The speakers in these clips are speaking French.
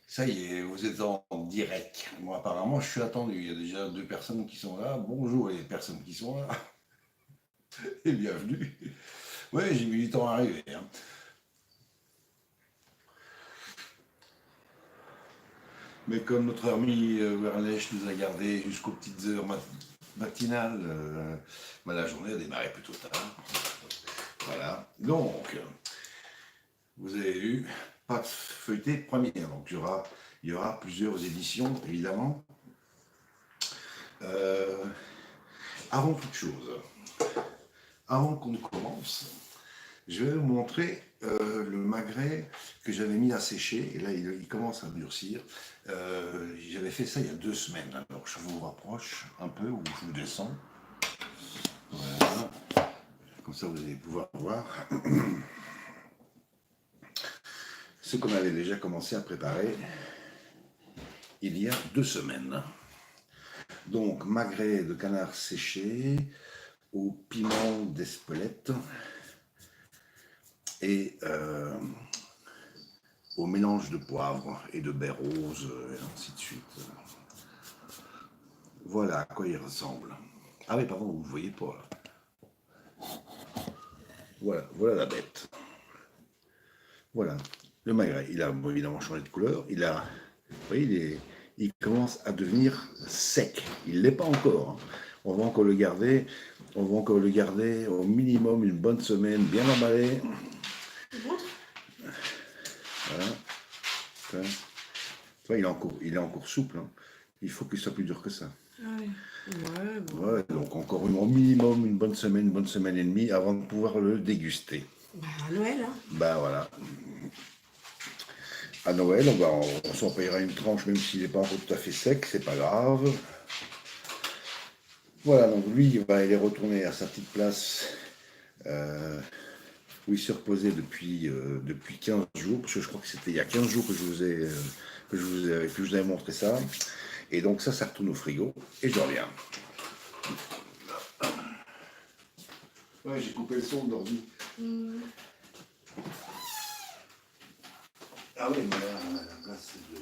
Ça y est, vous êtes en direct. Moi, apparemment, je suis attendu. Il y a déjà 2 personnes qui sont là. Bonjour les personnes qui sont là et bienvenue. Oui, j'ai mis du temps à arriver, hein. Mais comme notre ami Wernesch nous a gardé jusqu'aux petites heures matinales, bah, la journée a démarré plutôt tard. Voilà. Donc, vous avez vu, pas de feuilleté première. Donc, il y aura plusieurs éditions, évidemment. Euh, Avant toute chose, avant qu'on ne commence, je vais vous montrer le magret que j'avais mis à sécher. Et là, il commence à durcir. J'avais fait ça il y a 2 semaines. Alors, je vous rapproche un peu ou je vous descends. Voilà. Comme ça, vous allez pouvoir voir ce qu'on avait déjà commencé à préparer il y a 2 semaines. Donc, magret de canard séché au piment d'Espelette et au mélange de poivre et de baies roses, et ainsi de suite. Voilà à quoi il ressemble. Ah oui, pardon, vous ne voyez pas là. Voilà la bête. Voilà, le magret. Il a évidemment changé de couleur. Vous voyez, il commence à devenir sec. Il ne l'est pas encore, hein. On va encore le garder. On va encore le garder au minimum une bonne semaine, bien emballé. Voilà. Il est encore souple, hein. Il faut qu'il soit plus dur que ça. Ah oui. Ouais, bon. Ouais, donc encore au minimum une bonne semaine et demie avant de pouvoir le déguster. Bah, à Noël, hein. Ben voilà. À Noël, on s'en payera une tranche, même s'il n'est pas encore tout à fait sec, c'est pas grave. Voilà, donc lui, il est retourné à sa petite place où il se reposait depuis 15 jours, parce que je crois que c'était il y a 15 jours que je vous ai montré ça. Et donc ça retourne au frigo, et je reviens. Ouais, j'ai coupé le son de l'ordi. Ah oui, mais la place de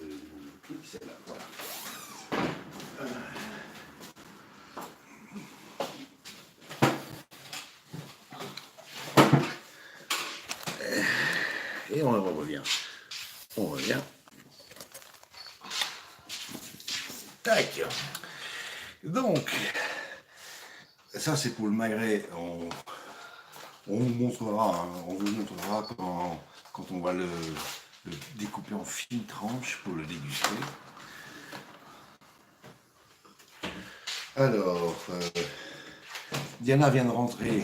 truc, c'est là, voilà. Et on revient. On revient. Tac. Donc, ça c'est pour le magret. On vous montrera, hein, quand on va le découper en fines tranches pour le déguster. Alors, Diana vient de rentrer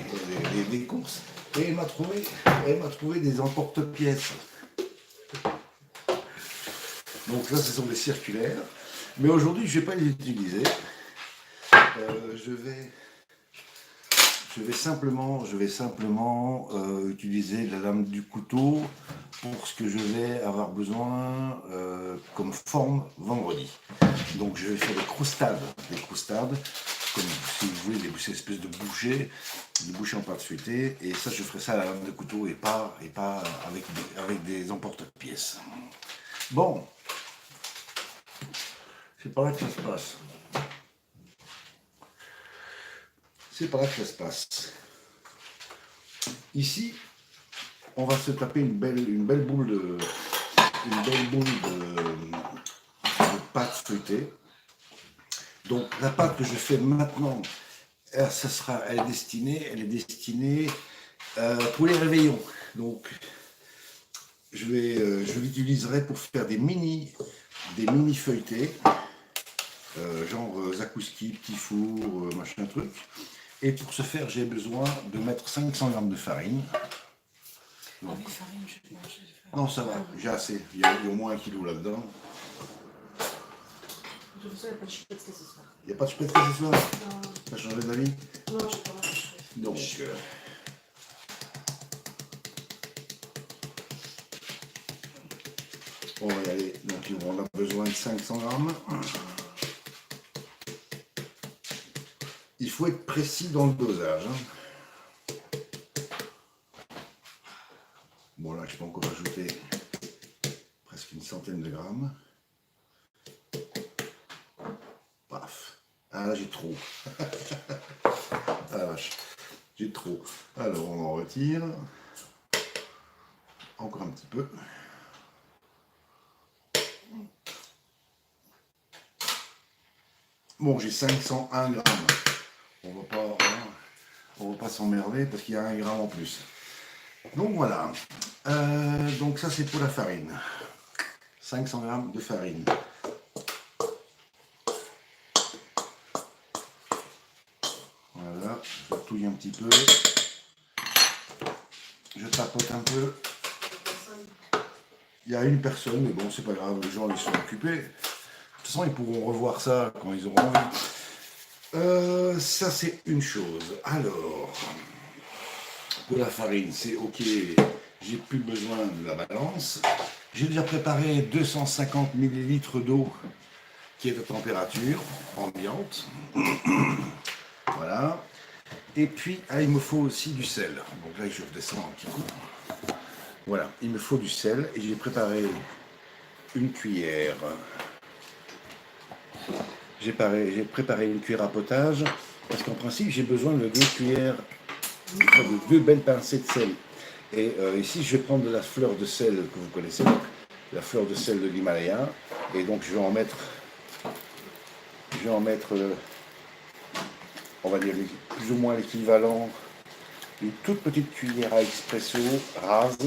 des courses et elle m'a trouvé des emporte-pièces. Donc là, ce sont des circulaires. Mais aujourd'hui, je ne vais pas les utiliser. Je vais simplement utiliser la lame du couteau pour ce que je vais avoir besoin comme forme vendredi. Donc je vais faire des croustades, comme si vous voulez, ces espèces de bouchées en pâte feuilletée. Et ça, je ferai ça à la lame de couteau et pas avec des emporte-pièces. Bon, c'est par là que ça se passe. C'est par là que ça se passe. Ici, on va se taper une belle boule de pâte feuilletée. Donc la pâte que je fais maintenant, elle est destinée pour les réveillons. Donc je l'utiliserai pour faire des mini feuilletés, genre zakouski, petit four, machin truc. Et pour ce faire, j'ai besoin de mettre 500 g de farine. Donc, mais farine, je vais manger. Non, ça va, j'ai assez. Il y a au moins 1 kilo là-dedans. De toute façon, il n'y a pas de spätzle ce soir. Il n'y a pas de spätzle ce soir? Non. T'as changé d'avis? Non, je sais pas. Donc, on va y aller. Donc, on a besoin de 500 grammes. Il faut être précis dans le dosage, hein. Bon, là, je peux encore ajouter presque une centaine de grammes. Ah là, j'ai trop. Ah la vache, j'ai trop. Alors, on en retire. Encore un petit peu. Bon, j'ai 501 grammes. On va pas s'emmerder parce qu'il y a 1 gramme en plus. Donc voilà. Donc ça, c'est pour la farine. 500 grammes de farine. Voilà, je touille un petit peu. Je tapote un peu. Il y a une personne, mais bon, c'est pas grave, les gens ils sont occupés. De toute façon, ils pourront revoir ça quand ils auront envie. Ça, c'est une chose. Alors, pour la farine, c'est ok, j'ai plus besoin de la balance. J'ai déjà préparé 250 millilitres d'eau qui est à température ambiante. Voilà. Et puis, il me faut aussi du sel. Donc là, je redescends un petit coup. Voilà, il me faut du sel et j'ai préparé une cuillère. J'ai préparé une cuillère à potage parce qu'en principe, j'ai besoin de 2 cuillères, de 2 belles pincées de sel. Et ici, je vais prendre de la fleur de sel que vous connaissez, donc, la fleur de sel de l'Himalaya. Et donc, je vais en mettre, on va dire, plus ou moins l'équivalent d'une toute petite cuillère à expresso rase.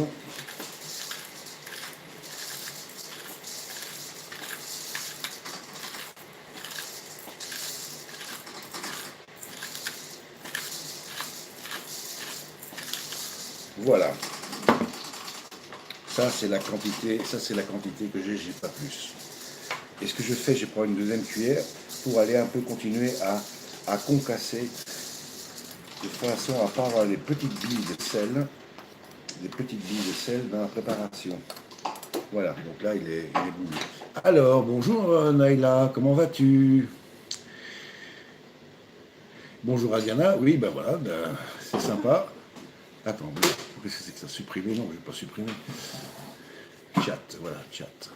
Voilà. Ça c'est la quantité que j'ai pas plus. Et ce que je fais, je prends une deuxième cuillère pour aller un peu continuer à concasser de façon à ne pas avoir des petites billes de sel, dans la préparation. Voilà, donc là il est boulu. Alors, bonjour Naïla, comment vas-tu? Bonjour Adiana, oui ben voilà, c'est sympa. Attends, qu'est-ce que c'est que ça? Supprimer? Non, je ne vais pas supprimer. Chat, voilà, chat.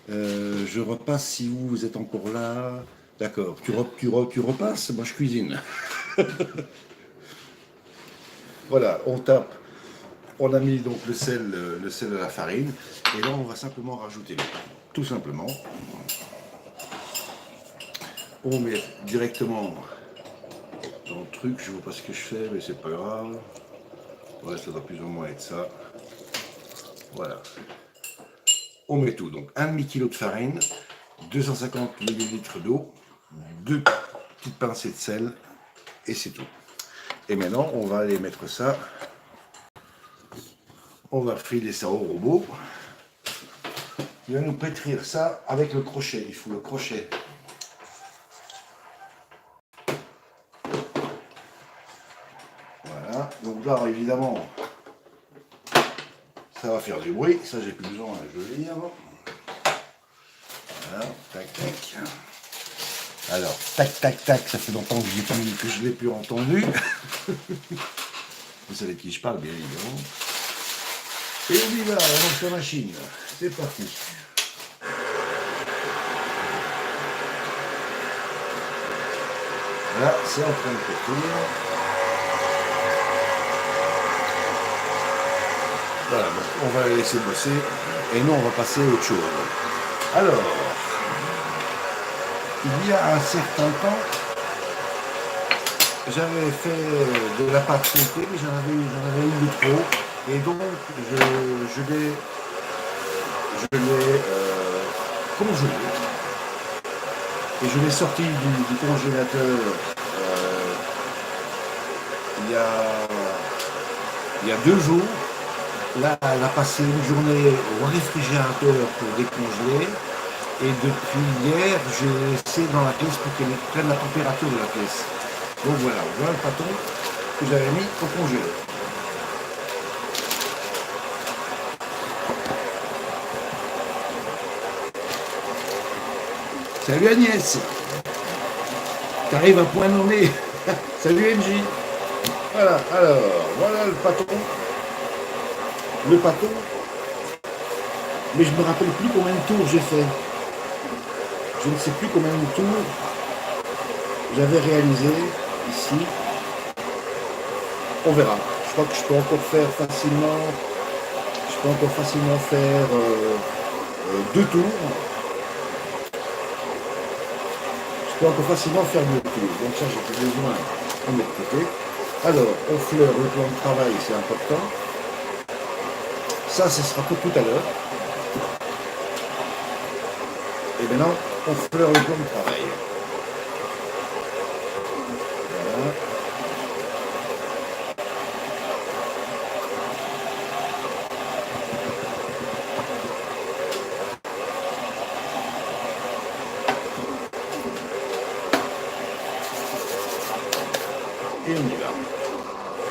Je repasse si vous êtes encore là. D'accord, tu repasses? Moi je cuisine. Voilà, on tape. On a mis donc le sel à la farine. Et là, on va simplement rajouter l'eau. Tout simplement. On met directement dans le truc. Je ne vois pas ce que je fais, mais c'est pas grave. Ouais, ça doit plus ou moins être ça. Voilà. On met tout. Donc, 1,5 kg de farine, 250 ml d'eau, 2 petites pincées de sel, et c'est tout. Et maintenant, on va aller mettre ça. On va filer ça au robot. Il va nous pétrir ça avec le crochet. Il faut le crochet. Voilà. Donc là, évidemment, ça va faire du bruit. Ça, j'ai plus besoin de le lire. Voilà. Tac, tac. Alors, tac, tac, tac. Ça fait longtemps que je ne l'ai plus entendu. Vous savez de qui je parle, bien évidemment. Et on y va, on lance la machine. C'est parti. Là, c'est en train de pétrir. Voilà, donc on va la laisser bosser. Et nous, on va passer à autre chose. Alors, il y a un certain temps, j'avais fait de la pâte feuilletée, mais j'en avais eu de trop. Et donc, je l'ai congelé. Et je l'ai sorti du congélateur il y a 2 jours. Là, elle a passé une journée au réfrigérateur pour décongeler. Et depuis hier, je l'ai laissé dans la pièce pour qu'elle prenne la température de la pièce. Donc voilà, le pâton que j'avais mis au congélateur. Salut Agnès, t'arrives à point nommé. Salut MJ. Voilà, alors, voilà le pâton. Mais je me rappelle plus combien de tours j'ai fait. Je ne sais plus combien de tours. j'avais réalisé ici, on verra. Je crois que je peux encore faire facilement, faire 2 tours. Je peux encore facilement faire 2 tours. Donc ça, j'ai besoin de mettre de côté. Alors, on fleure le plan de travail, c'est important. Ça, ce sera pour tout à l'heure. Et maintenant, on fleure le plan de travail. Voilà. Et on y va.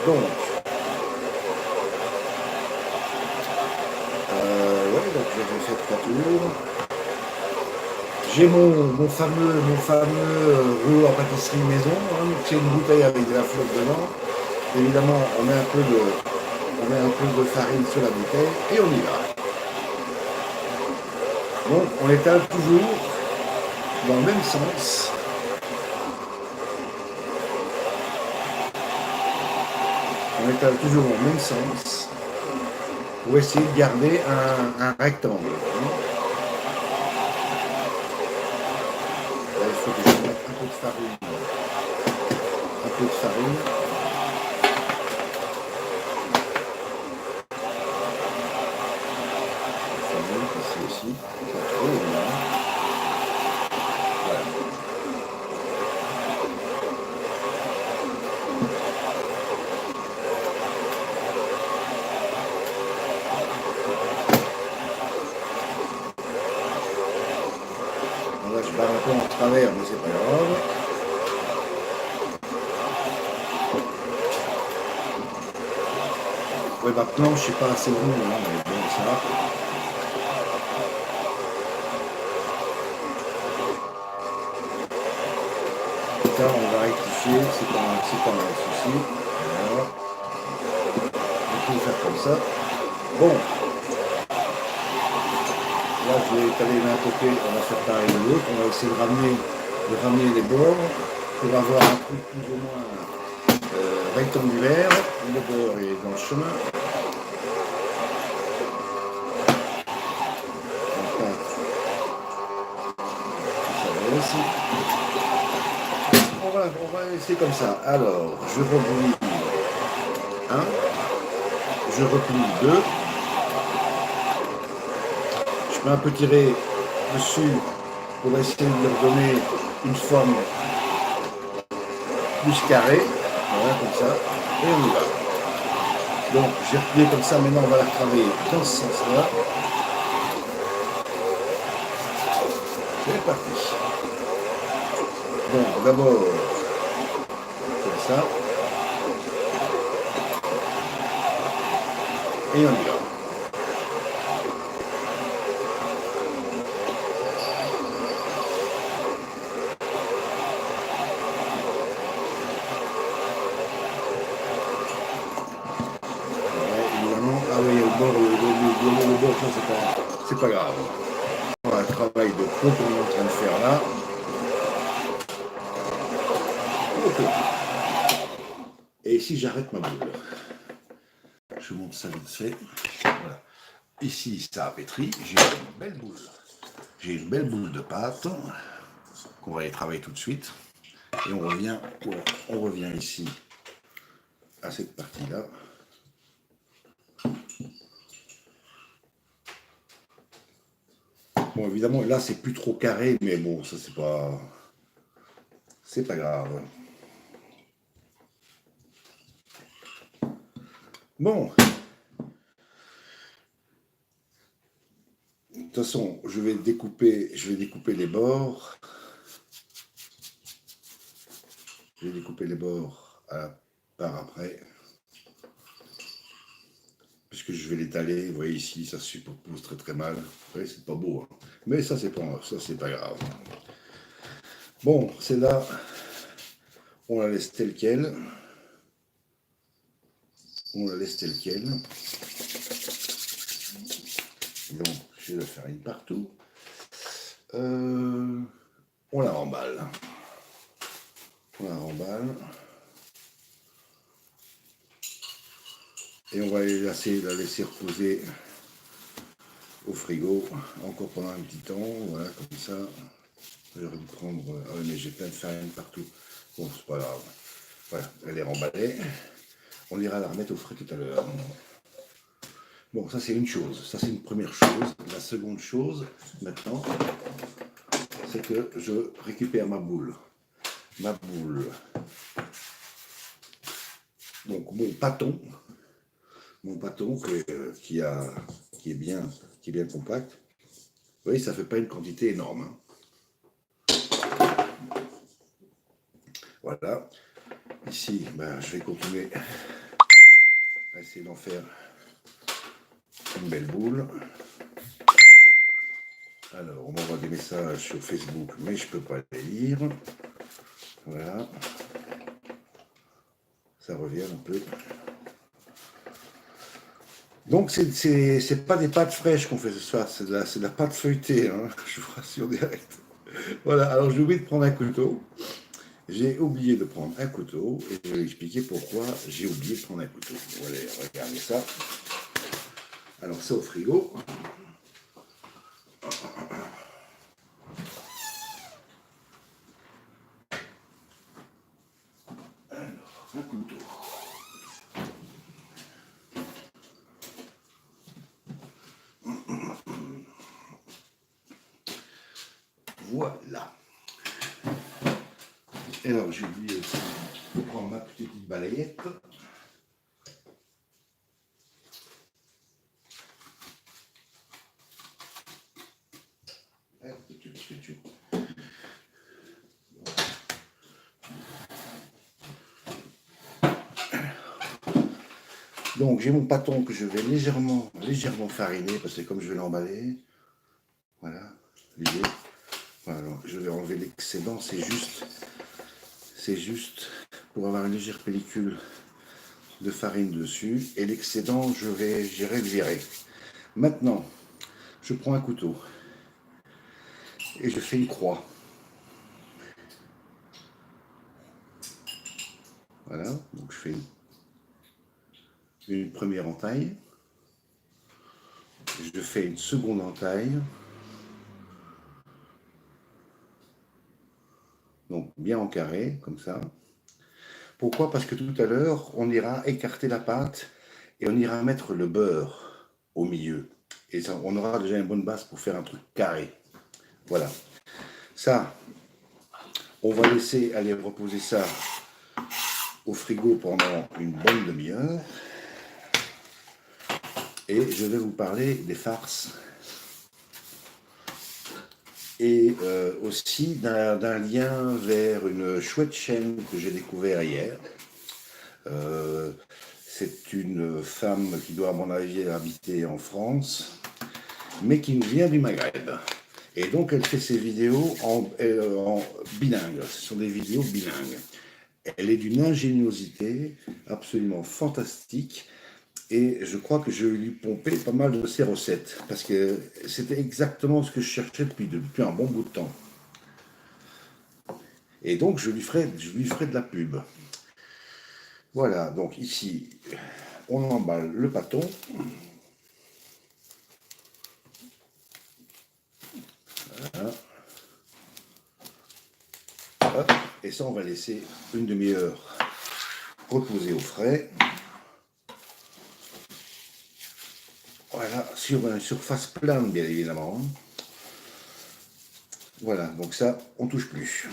Donc, donc j'ai fait 3 tours. J'ai mon fameux rouleau à pâtisserie maison. Hein, c'est une bouteille avec de la flotte dedans. Évidemment, on met un peu de farine sur la bouteille et on y va. Donc, on étale toujours dans le même sens. On étale toujours dans le même sens pour essayer de garder un rectangle. Là, il faut que je mette un peu de farine. Un peu de farine. Ici aussi. Pas trop, là. Voilà. Là, je barre un peu en travers, mais c'est pas grave. Ouais, maintenant, je suis pas assez rond, hein, mais bon, ça va. Ça, on va rectifier, c'est pas un souci. Voilà. On peut faire comme ça. Bon. Là, je vais étaler d'un côté, on va faire pareil de l'autre. On va essayer de ramener les bords pour avoir un truc plus ou moins rectangulaire. Le bord est dans le chemin. On va laisser comme ça. Alors, je replie 1, je replie 2. Je peux un peu tirer dessus pour essayer de lui redonner une forme plus carrée. Voilà, comme ça. Et on y va. Donc, j'ai replié comme ça. Maintenant, on va la travailler dans ce sens-là. C'est parti. Donc, d'abord, comme ça. Et on y va. Évidemment, ah oui, le bord, ça c'est pas grave. Voilà, le travail de fond qu'on est en train de faire là. Ok. Et ici, j'arrête ma boule. Je monte ça vite fait. Voilà. Ici, ça a pétri. J'ai une belle boule. J'ai une belle boule de pâte qu'on va aller travailler tout de suite. Et on revient ici à cette partie-là. Bon, évidemment, là, c'est plus trop carré, mais bon, ça, c'est pas grave. Bon. De toute façon, je vais découper les bords. Je vais découper les bords par après. Puisque je vais l'étaler. Vous voyez ici, ça se superpose très très mal. Vous voyez, c'est pas beau. Hein. Mais ça, c'est pas grave. Bon, c'est là. On la laisse telle quelle. On la laisse telle quelle. Donc, j'ai de la farine partout. On la remballe. On la remballe. Et on va la laisser reposer au frigo encore pendant un petit temps. Voilà, comme ça. Je vais reprendre. Ah oui, mais j'ai plein de farine partout. Bon, c'est pas grave. Voilà, elle est remballée. On ira la remettre au frais tout à l'heure. Bon, ça c'est une chose. Ça c'est une première chose. La seconde chose, maintenant, c'est que je récupère ma boule. Ma boule. Donc mon pâton qui est bien compact. Vous voyez, ça ne fait pas une quantité énorme. Hein. Voilà. Ici, ben, je vais continuer à essayer d'en faire une belle boule. Alors, on m'envoie des messages sur Facebook, mais je ne peux pas les lire. Voilà. Ça revient un peu. Donc, c'est pas des pâtes fraîches qu'on fait ce soir, c'est de la pâte feuilletée, hein, je vous rassure direct. Voilà, alors j'ai oublié de prendre un couteau. J'ai oublié de prendre un couteau et je vais expliquer pourquoi j'ai oublié de prendre un couteau. Voilà, regardez ça. Alors, c'est au frigo. Alors, un couteau. Voilà. Et alors, j'ai oublié aussi de prendre ma petite balayette. Donc, j'ai mon pâton que je vais légèrement fariner, parce que comme je vais l'emballer, voilà, l'idée. Voilà, donc je vais enlever l'excédent, c'est juste pour avoir une légère pellicule de farine dessus, et l'excédent, j'irai le virer. Maintenant, je prends un couteau, et je fais une croix. Voilà, donc je fais une première entaille, je fais une seconde entaille, donc bien en carré, comme ça. Pourquoi? Parce que tout à l'heure, on ira écarter la pâte et on ira mettre le beurre au milieu. Et ça, on aura déjà une bonne base pour faire un truc carré. Voilà. Ça, on va laisser aller reposer ça au frigo pendant une bonne demi-heure. Et je vais vous parler des farces. Et aussi d'un lien vers une chouette chaîne que j'ai découvert hier. C'est une femme qui doit, à mon avis, habiter en France, mais qui nous vient du Maghreb. Et donc, elle fait ses vidéos en bilingue. Ce sont des vidéos bilingues. Elle est d'une ingéniosité absolument fantastique. Et je crois que je vais lui pomper pas mal de ses recettes. Parce que c'était exactement ce que je cherchais depuis un bon bout de temps. Et donc, je lui ferai de la pub. Voilà, donc ici, on emballe le pâton. Voilà. Hop. Et ça, on va laisser une demi-heure reposer au frais. Voilà, sur une surface plane, bien évidemment. Voilà, donc ça, on touche plus.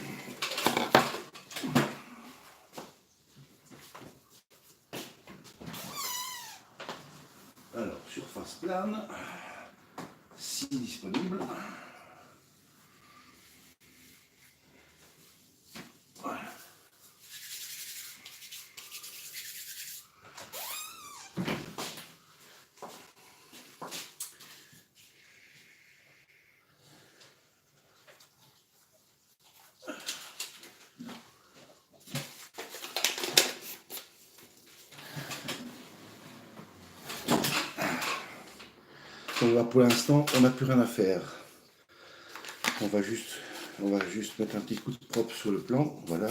Alors, surface plane, si disponible. Voilà. Donc là, pour l'instant, on n'a plus rien à faire. On va juste mettre un petit coup de propre sur le plan, voilà.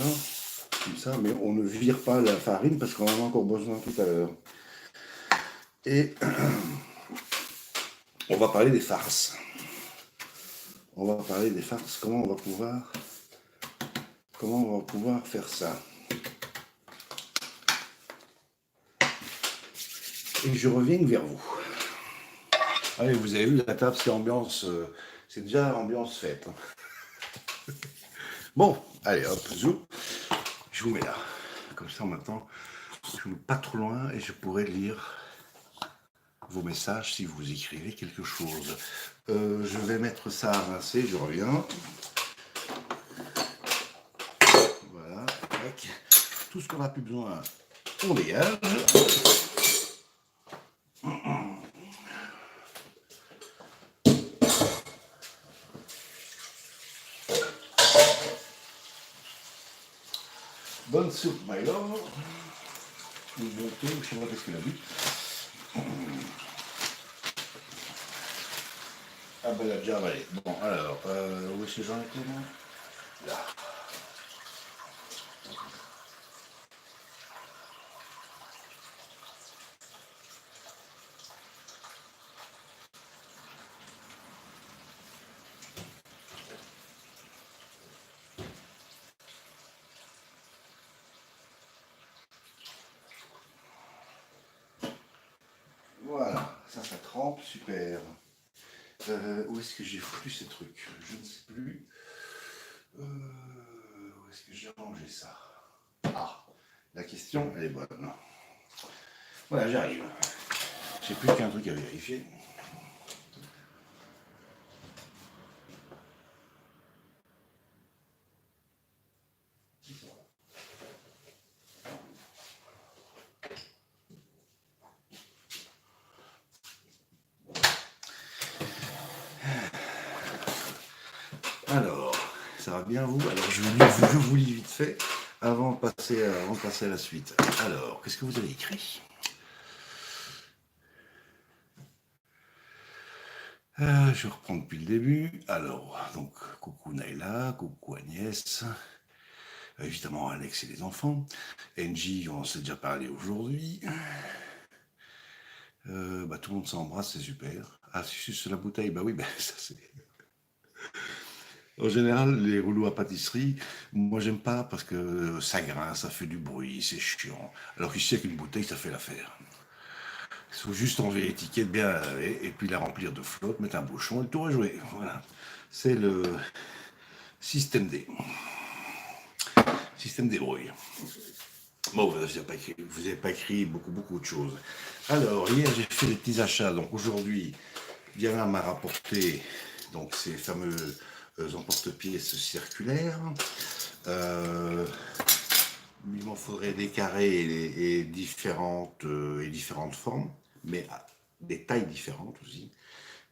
comme ça, mais on ne vire pas la farine parce qu'on en a encore besoin tout à l'heure. Et on va parler des farces. On va parler des farces, comment on va pouvoir faire ça. Et je reviens vers vous. Allez, vous avez vu, la table, c'est ambiance, c'est déjà ambiance fête. Bon, allez, hop, zou. Je vous mets là. Comme ça, maintenant, je ne suis pas trop loin et je pourrai lire vos messages si vous écrivez quelque chose. Je vais mettre ça à rincer, je reviens. Voilà, tac. Tout ce qu'on n'a plus besoin, on dégage. Bonne soupe, my love. Une bonne thé, je sais pas qu'est-ce qu'il a bu. Ah ben, elle a déjà avalé. Bon, alors, où est-ce que j'en étais là? Là. Voilà, ça trempe, super. Où est-ce que j'ai foutu ces trucs? Je ne sais plus. Où est-ce que j'ai rangé ça? Ah, la question, elle est bonne. Voilà, j'arrive. J'ai plus qu'un truc à vérifier. Alors, ça va bien vous? Alors, je vous lis vite fait avant de passer à la suite. Alors, qu'est-ce que vous avez écrit? Je reprends depuis le début. Alors, donc, coucou Naïla, coucou Agnès, évidemment Alex et les enfants. NJ, on s'est déjà parlé aujourd'hui. Tout le monde s'embrasse, c'est super. Ah, si suce la bouteille, bah oui, ben ça c'est. En général, les rouleaux à pâtisserie, moi j'aime pas parce que ça grince, ça fait du bruit, c'est chiant. Alors qu'ici, avec une bouteille, ça fait l'affaire. Il faut juste enlever l'étiquette, bien la laver, et puis la remplir de flotte, mettre un bouchon et le tour est joué. Voilà. C'est le système D. Système des brouilles. Bon, vous n'avez pas écrit beaucoup de choses. Alors, hier, j'ai fait des petits achats. Donc, aujourd'hui, Diana m'a rapporté donc, ces fameux emporte-pièces circulaires. Il m'en faudrait des carrés et différentes formes, mais à des tailles différentes aussi.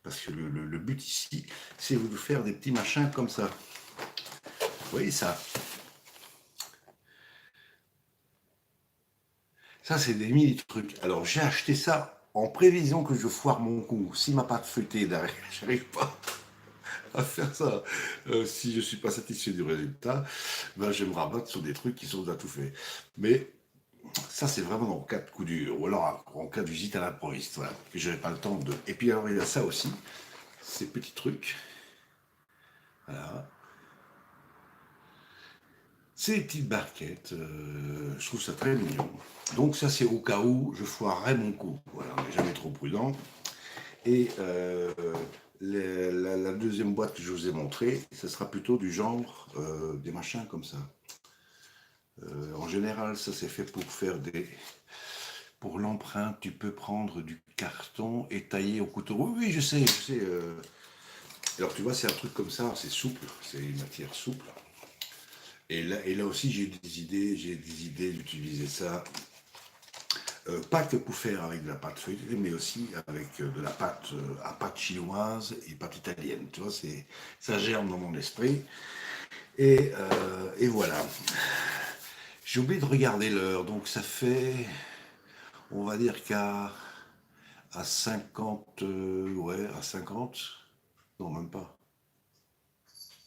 Parce que le but ici, c'est de faire des petits machins comme ça. Vous voyez ça? Ça, c'est des mini-trucs. Alors, j'ai acheté ça en prévision que je foire mon coup. Si ma pâte feuilletée derrière, j'arrive pas à faire ça. Si je suis pas satisfait du résultat, ben, je vais me rabattre sur des trucs qui sont déjà tout faits. Mais ça, c'est vraiment en cas de coup dur. Ou alors en cas de visite à l'improviste. Voilà, que je n'avais pas le temps de. Et puis, alors, il y a ça aussi. Ces petits trucs. Voilà. Ces petites barquettes, je trouve ça très mignon. Donc ça c'est au cas où je foirerais mon coup. Voilà, on n'est jamais trop prudent. Et la deuxième boîte que je vous ai montrée, ce sera plutôt du genre des machins comme ça. En général, ça c'est fait pour faire des... Pour l'empreinte, tu peux prendre du carton et tailler au couteau. Oui, oui, je sais, je sais. Alors tu vois, c'est un truc comme ça, c'est souple, c'est une matière souple. Et là aussi, j'ai des idées d'utiliser ça, pas que pour faire avec de la pâte feuilletée, mais aussi avec de la pâte à pâte chinoise et pâte italienne. Tu vois, ça germe dans mon esprit. Et voilà. J'ai oublié de regarder l'heure, donc ça fait, on va dire à 50, ouais, à 50, non, même pas.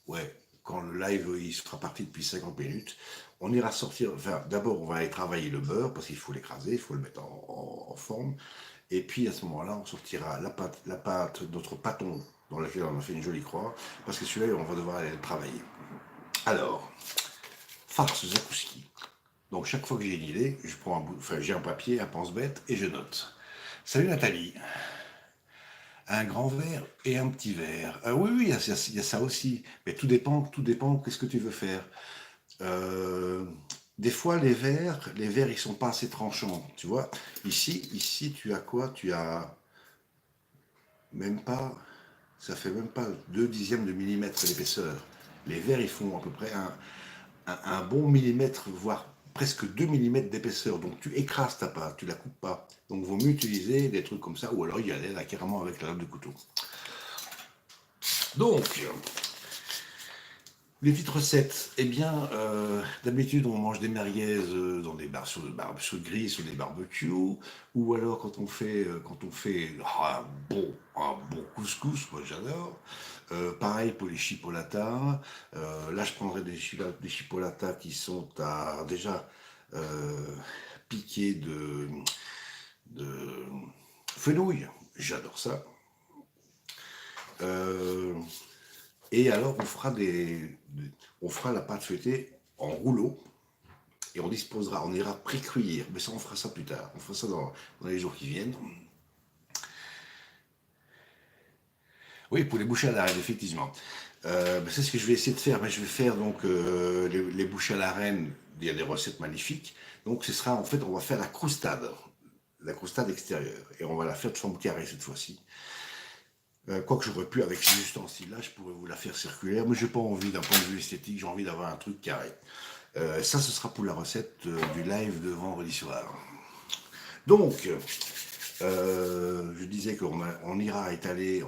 Ouais, quand le live il sera parti depuis 50 minutes, On ira sortir, enfin, d'abord, on va aller travailler le beurre, parce qu'il faut l'écraser, il faut le mettre en forme. Et puis, à ce moment-là, on sortira la pâte, notre pâton, dans laquelle on a fait une jolie croix, parce que celui-là, on va devoir aller le travailler. Alors, farce zakouski. Donc, chaque fois que j'ai une idée, je prends j'ai un papier, un pense-bête, et je note. Salut Nathalie. Un grand verre et un petit verre. Oui, oui, il y a ça aussi. Mais tout dépend, qu'est-ce que tu veux faire. Euh, des fois, les verres, ils sont pas assez tranchants. Tu vois, ici, tu as quoi? Tu as même pas, ça fait même pas 2 dixièmes de millimètre d'épaisseur. Les verres, ils font à peu près un bon millimètre, voire presque 2 millimètres d'épaisseur. Donc, tu écrases ta pâte, tu la coupes pas. Donc, vaut mieux utiliser des trucs comme ça, ou alors y aller là carrément avec la lame de couteau. Donc, les petites recettes, eh bien, d'habitude on mange des merguez dans des bars sur le grill, sur des barbecues, ou alors quand on fait un bon couscous, moi j'adore. Pareil pour les chipolatas. Là, je prendrais des chipolatas qui sont déjà piqués de fenouil. J'adore ça. Euh, Et alors, on fera la pâte feuilletée en rouleau et on ira pré-cuire. Mais ça, on fera ça plus tard. On fera ça dans les jours qui viennent. Oui, pour les bouchées à la reine, effectivement. C'est ce que je vais essayer de faire. Mais je vais faire donc les bouchées à la reine. Il y a des recettes magnifiques. Donc, ce sera en fait, on va faire la croustade extérieure. Et on va la faire de forme carrée cette fois-ci. Quoique j'aurais pu, avec ces ustensiles-là, je pourrais vous la faire circulaire, mais j'ai pas envie d'un point de vue esthétique, j'ai envie d'avoir un truc carré. Ça, ce sera pour la recette du live de vendredi soir. Donc, je disais on ira étaler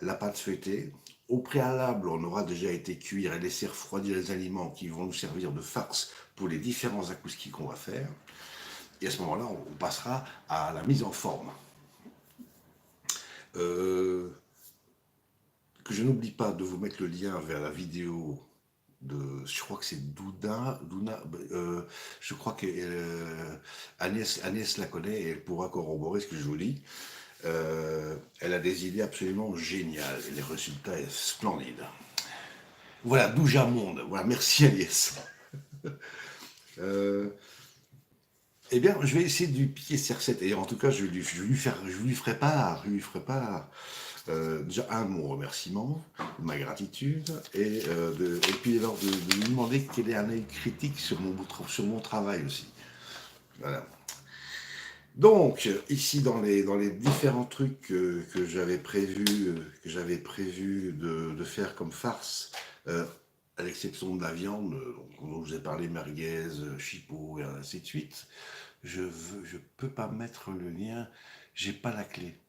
la pâte feuilletée. Au préalable, on aura déjà été cuire et laisser refroidir les aliments qui vont nous servir de farce pour les différents akouskis qu'on va faire. Et à ce moment-là, on passera à la mise en forme. Euh, que je n'oublie pas de vous mettre le lien vers la vidéo je crois que c'est Douna, je crois que Agnès la connaît et elle pourra corroborer ce que je vous dis. Elle a des idées absolument géniales et les résultats sont splendides. Voilà, Douja Monde. Voilà, merci Agnès. Eh bien, je vais essayer de lui piquer ses recettes. Et en tout cas, je lui ferai part. Déjà, un de mon remerciement, de ma gratitude, et puis alors de lui demander quel est un œil critique sur mon travail aussi. Voilà. Donc, ici, dans les différents trucs que j'avais prévu de faire comme farce, à l'exception de la viande, dont je vous ai parlé, merguez, chipot, et ainsi de suite, je peux pas mettre le lien, j'ai pas la clé.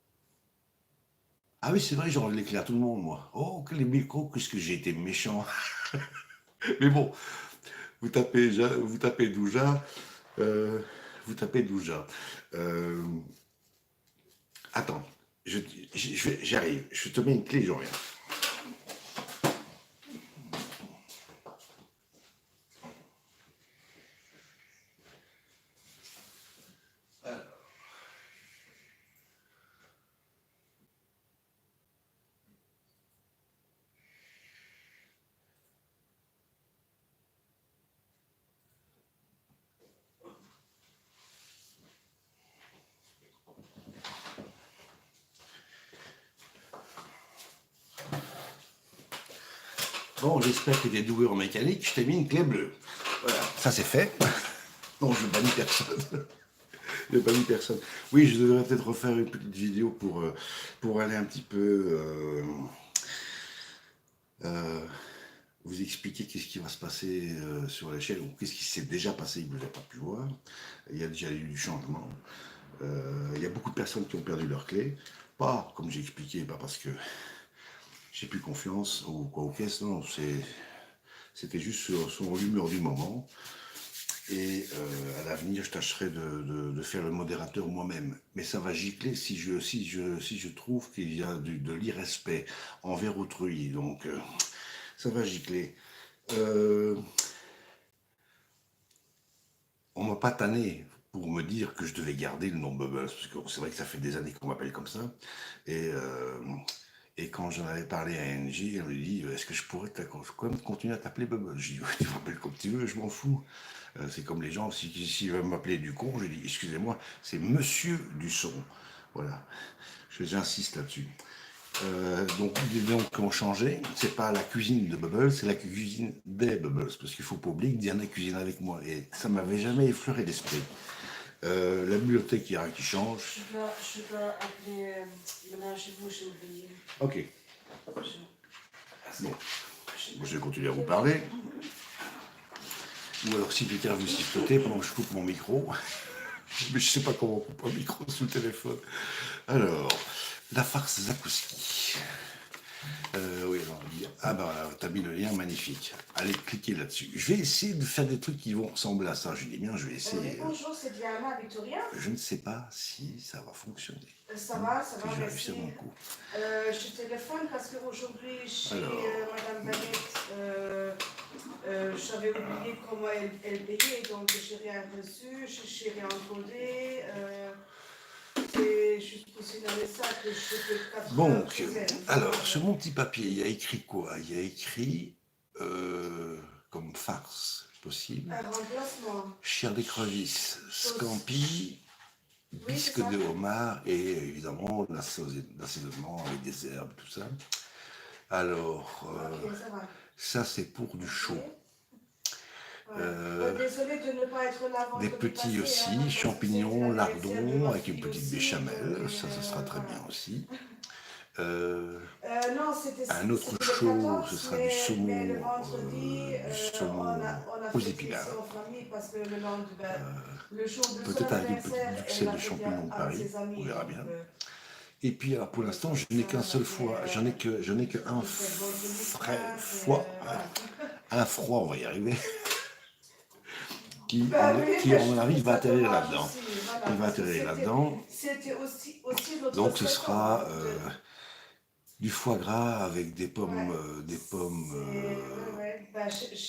Ah oui, c'est vrai, j'aurais l'éclair à tout le monde, moi. Oh, que les micros, qu'est-ce que j'ai été méchant. Mais bon, vous tapez Douja, euh, vous tapez Douja. Euh, attends, j'arrive. Je te mets une clé, j'en reviens. Bon, j'espère que tu es doué en mécanique. Je t'ai mis une clé bleue. Voilà, ça c'est fait. Non, je ne bannis personne. Je bannis personne. Oui, je devrais peut-être refaire une petite vidéo pour aller un petit peu vous expliquer qu'est-ce qui va se passer sur la chaîne, ou qu'est-ce qui s'est déjà passé, que vous n'avez pas pu voir. Il y a déjà eu du changement. Il y a beaucoup de personnes qui ont perdu leurs clés. Pas, comme j'ai expliqué, pas parce que j'ai plus confiance ou quoi aux caisses, non, c'était juste sur l'humeur du moment. Et à l'avenir, je tâcherai de faire le modérateur moi-même. Mais ça va gicler si je trouve qu'il y a de l'irrespect envers autrui. Donc, ça va gicler. Euh, on m'a pas tanné pour me dire que je devais garder le nom Bubbles, parce que c'est vrai que ça fait des années qu'on m'appelle comme ça. Et, euh, et quand j'en avais parlé à NJ, elle me dit est-ce que je pourrais quand même continuer à t'appeler Bubbles? Je dis ouais, tu m'appelles comme tu veux, je m'en fous. C'est comme les gens, s'ils veulent m'appeler du con, je dis excusez-moi, c'est Monsieur Dusson. Voilà, j'insiste là-dessus. Donc les noms qui ont changé, c'est pas la cuisine de Bubbles, c'est la cuisine des Bubbles, parce qu'il faut pas oublier que Diana cuisine avec moi, et ça m'avait jamais effleuré l'esprit. La bibliothèque, il y a rien qui change. Je dois appeler le ménage chez vous, j'ai oublié. Ok, Je- bon, je vais continuer à vous parler. Ou alors si Peter veut siffloter pendant que je coupe mon micro, mais je sais pas comment on coupe un micro sous le téléphone. Alors, la farce Zakowski. Oui, alors, ah bah voilà, t'as mis le lien, magnifique. Allez, cliquez là-dessus. Je vais essayer de faire des trucs qui vont ressembler à ça. Je dis bien, je vais essayer. Bonjour, c'est Diana Victoria. Je ne sais pas si ça va fonctionner. Ça va, Si je vais réussir mon coup. Je téléphone parce qu'aujourd'hui, chez Madame Bennett, j'avais oublié comment elle payait, donc j'ai rien reçu, j'ai rien encodé. C'est juste pour signaler ça que je fais 4 Bon, heures chez elle. alors, sur mon petit papier, il y a écrit quoi? Il y a écrit comme farce possible. Un remplacement. Chair d'écrevisses, scampi, bisque de homard et évidemment l'assaisonnement avec des herbes, tout ça. Alors, ça c'est pour du chaud. Désolée de ne pas être là. Des petits aussi, champignons, lardons avec une petite béchamel, ça sera très bien aussi. Un autre chaud, ce sera du saumon aux épinards. Peut-être avec une petite duxelle de champignons de Paris, on verra bien. Et puis alors pour l'instant, je n'ai qu'un seul foie, je n'ai qu'un foie, un froid, on va y arriver, qui à mon avis va atterrir là-dedans. Il va atterrir là-dedans. Donc ce sera du foie gras avec des pommes,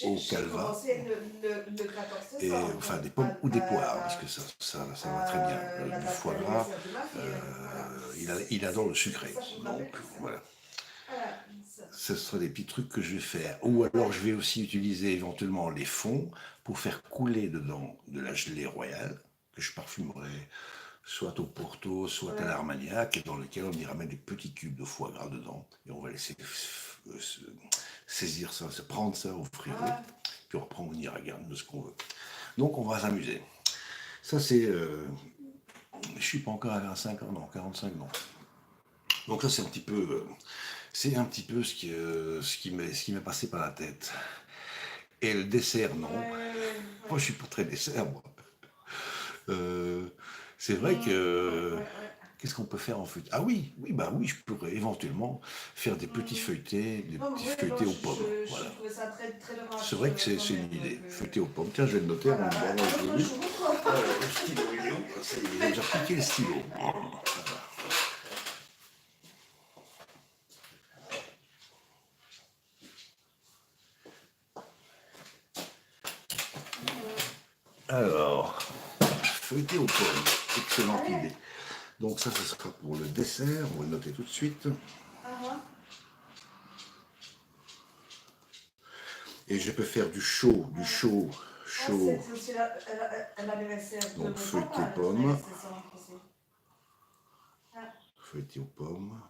au calva, et enfin des pommes ou des poires, parce que ça va très bien. Du foie gras, il adore le sucré, donc voilà. Ce sera des petits trucs que je vais faire. Ou alors je vais aussi utiliser éventuellement les fonds pour faire couler dedans de la gelée royale, que je parfumerai soit au Porto, soit à l'Armagnac, et dans lequel on ira mettre des petits cubes de foie gras dedans, et on va laisser saisir ça, se prendre ça au frigo, puis après on ira garder de ce qu'on veut. Donc on va s'amuser. Ça c'est... je suis pas encore à 50 ans, non, 45 non. Donc ça c'est un petit peu... c'est un petit peu ce qui m'est passé par la tête. Et le dessert, non. Moi je suis pas très dessert, moi. C'est vrai que... Qu'est-ce qu'on peut faire en feuilleté? Ah oui, je pourrais éventuellement faire des petits feuilletés, aux pommes. Voilà. C'est vrai que c'est une idée. Feuilletés aux pommes. Tiens, je vais le noter. On va le stylo, il est où? Il a déjà piqué le stylo. Alors, feuilleté aux pommes. Excellente idée. Donc ça, ce sera pour le dessert. On va le noter tout de suite. Et je peux faire du chaud. C'est l'anniversaire de donc feuilleté pommes. Feuilleté aux pommes.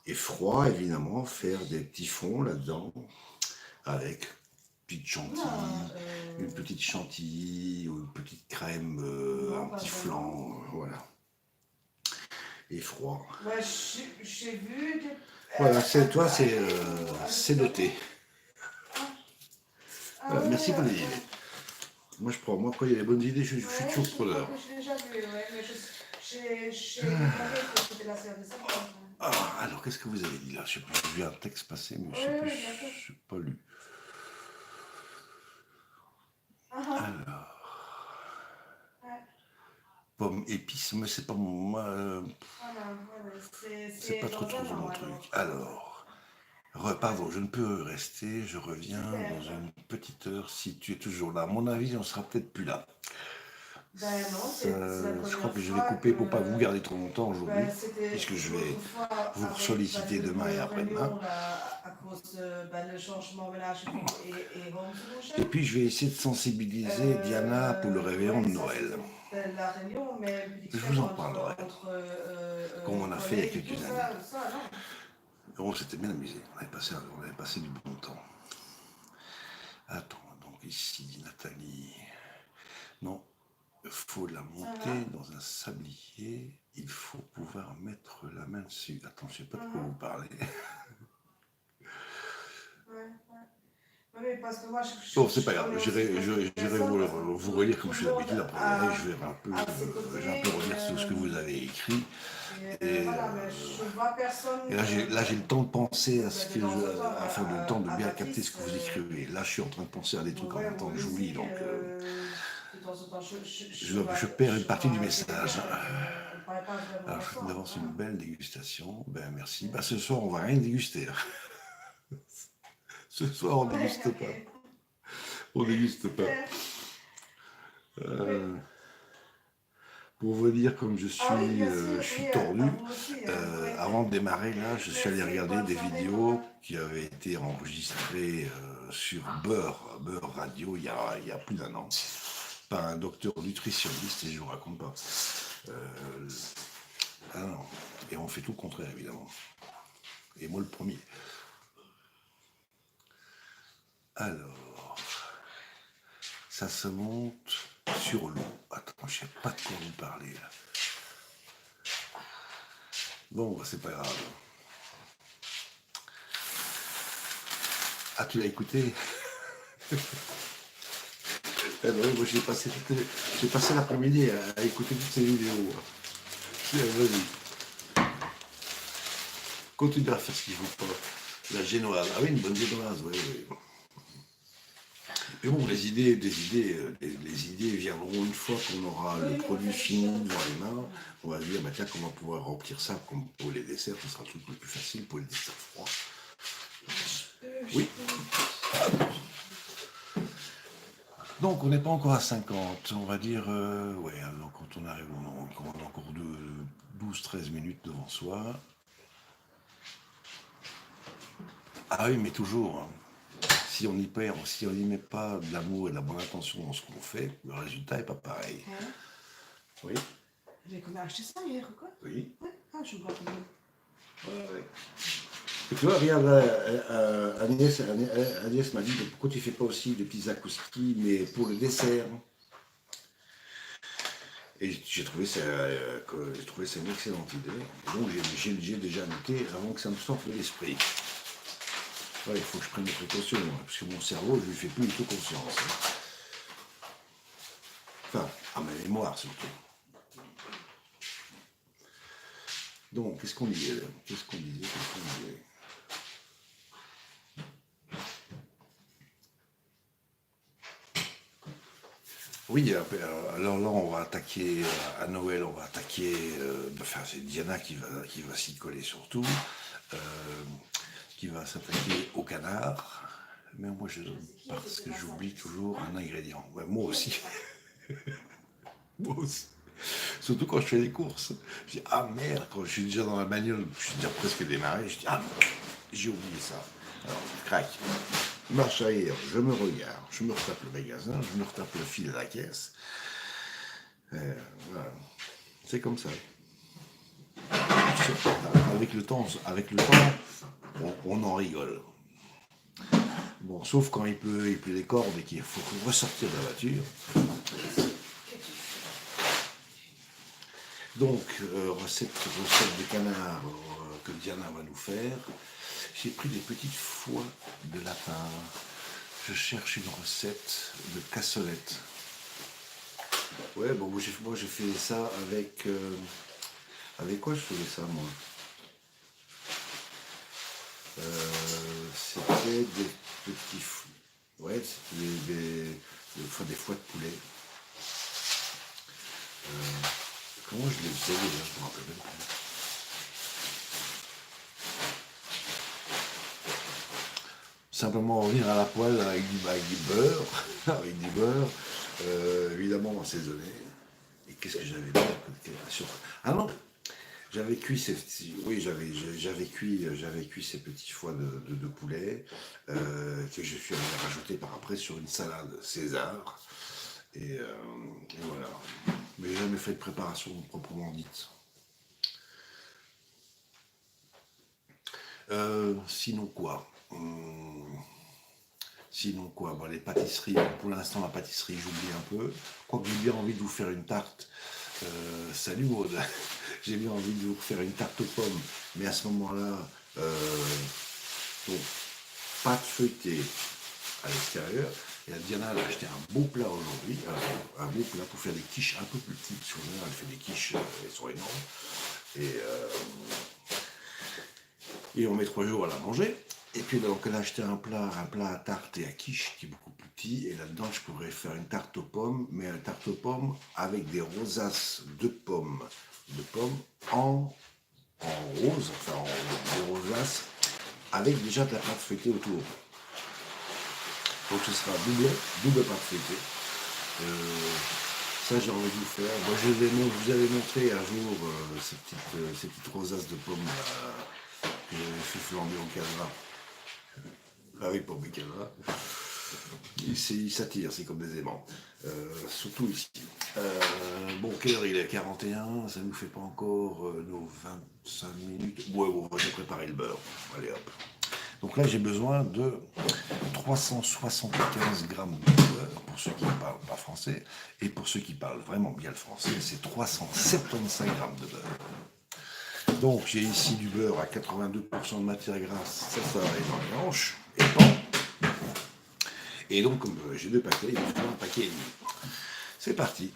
Et froid, évidemment, faire des petits fonds là-dedans avec une petite chantilly ou une petite crème, un petit flan, voilà. Et froid. J'ai vu. Voilà, c'est noté. Voilà, merci pour les idées. Moi, quand il y a des bonnes idées, je suis toujours preneur. J'ai déjà vu, mais j'ai alors, qu'est-ce que vous avez dit là? Je sais plus, j'ai vu un texte passer, mais je n'ai pas lu. Alors, pommes épices, mais c'est pas moi. C'est pas trop mon truc. Alors, Pardon, je ne peux rester, je reviens Super. dans une petite heure si tu es toujours là. À mon avis, on sera peut-être plus là. Ben non, c'est la Je crois première que je vais fois couper que pour pas vous garder trop longtemps aujourd'hui, c'était puisque je vais l'autre fois vous avec solliciter demain et le après-demain. réunion là, à cause de le changement ménage et home solution. Et puis je vais essayer de sensibiliser Diana pour le réveillon de Ça Noël. c'était la réunion, mais une petite Je fête vous en parlerai, comme on a fait il y a collègues, quelques tout années. ça, non. On s'était bien amusé, on avait passé du bon temps. Attends, donc ici, Nathalie. Non, il faut la monter dans un sablier. Il faut pouvoir mettre la main dessus. Attends, je ne sais pas de quoi vous parlez. Oui, parce que moi, Bon, c'est pas grave, j'irai vous relire comme je suis d'habitude après. Je vais un peu relire tout ce que vous avez écrit. Et là, j'ai le temps de penser à ce que enfin, le temps de bien capter ce que vous écrivez. Là, je suis en train de penser à des trucs en même temps que je vous lis, donc je perds une partie du message. Alors, je vous avance une belle dégustation. Ben, merci. Ben, ce soir, on va rien déguster. Ce soir, on déguste pas. On déguste pas. Pour vous dire comme je suis tordu, avant de démarrer là, je suis allé regarder des vidéos qui avaient été enregistrées sur Beurre Radio il y a plus d'1 an, par un docteur nutritionniste, et je vous raconte pas. Non. Et on fait tout le contraire évidemment. Et moi le premier. Alors, ça se monte sur l'eau. Attends, je sais pas de quoi vous parler là. Bon, c'est pas grave. Ah, tu l'as écouté? Moi, j'ai passé l'après-midi à écouter toutes ces vidéos. Vas-y. Continue à faire ce qu'il faut pas. La génoise. Ah oui, une bonne génoise, oui. Mais bon, les idées viendront une fois qu'on aura le produit fini dans les mains. On va se dire, bah tiens, comment pouvoir remplir ça comme pour les desserts, ce sera le truc le plus facile pour les desserts froids. Oui. Donc, on n'est pas encore à 50. On va dire, ouais, alors quand on arrive, on a encore 12-13 minutes devant soi. Ah oui, mais toujours. Hein. Si on n'y met pas de l'amour et de la bonne intention dans ce qu'on fait, le résultat n'est pas pareil. Hein? Oui. J'ai acheté ça hier ou quoi? Oui. Ouais. Ah, je me rappelle. Ouais. Et tu vois, regarde, Agnès m'a dit, pourquoi tu ne fais pas aussi des petits akouski, mais pour le dessert? Et j'ai trouvé ça une excellente idée. Donc j'ai déjà noté avant que ça me sorte de l'esprit. Ouais, il faut que je prenne des précautions, parce que mon cerveau, je lui fais plus du tout confiance. Enfin, à ma mémoire surtout. Donc, qu'est-ce qu'on disait? Oui, alors là, on va attaquer, à Noël, on va attaquer, enfin, c'est Diana qui va s'y coller surtout, qui va s'attaquer au canard. Mais moi, parce que j'oublie toujours un ingrédient. Ouais, moi aussi. Moi aussi. Surtout quand je fais les courses. Je dis, ah merde, quand je suis déjà dans la bagnole, je suis déjà presque démarré, je dis, ah, j'ai oublié ça. Alors, crac, marche arrière, je me regarde, je me retape le magasin, je me retape le fil à la caisse. Voilà. C'est comme ça. Avec le temps, on en rigole. Bon, sauf quand il pleut des cordes et qu'il faut ressortir de la voiture. Donc, recette de canard que Diana va nous faire. J'ai pris des petites foies de lapin. Je cherche une recette de cassolette. Ouais, bon, moi j'ai fait ça avec... avec quoi je faisais ça, moi? C'était des petits... Ouais, c'était des foies de poulet. Comment je les faisais déjà, je me rappelle même plus. simplement revenir à la poêle avec du beurre, avec du beurre, évidemment assaisonné. Et qu'est-ce que j'avais dit? Ah non, j'avais cuit oui, j'avais cuit ces petits foies de poulet que je suis allé rajouter par après sur une salade César. Et voilà. Mais j'ai jamais fait de préparation proprement dite. Sinon quoi? Sinon quoi? Bon, les pâtisseries, pour l'instant la pâtisserie j'oublie un peu. Quoique j'ai bien envie de vous faire une tarte. Salut Maud, j'ai bien envie de vous faire une tarte aux pommes, mais à ce moment-là, donc, pâte feuilletée à l'extérieur. Et la Diana elle a acheté un beau plat aujourd'hui, un beau plat pour faire des quiches un peu plus petites. Parce qu'en elle fait des quiches, elles sont énormes. Et on met 3 jours à la manger. Et puis donc elle a acheté un plat à tarte et à quiche qui est beaucoup plus petit. Et là-dedans, je pourrais faire une tarte aux pommes, mais une tarte aux pommes avec des rosaces de pommes en rose, enfin des rosaces, avec déjà de la pâte feuilletée autour. Donc ce sera double pâte feuilletée. Ça j'ai envie de vous faire. Moi je vous avais montré un jour ces petites rosaces de pommes que j'avais fait flamber au canevas. Ah oui, pour mes canevas. Il s'attire, c'est comme des aimants. Surtout ici. Bon, quelle heure il est? 41, ça nous fait pas encore nos 25 minutes. Ouais, bon, j'ai préparé le beurre. Allez hop. Donc là, j'ai besoin de 375 grammes de beurre, pour ceux qui ne parlent pas français, et pour ceux qui parlent vraiment bien le français, c'est 375 grammes de beurre. Donc j'ai ici du beurre à 82% de matière grasse, ça va aller dans les hanches, et pan. Et donc, comme j'ai 2 paquets, il me faut un paquet et demi. C'est parti.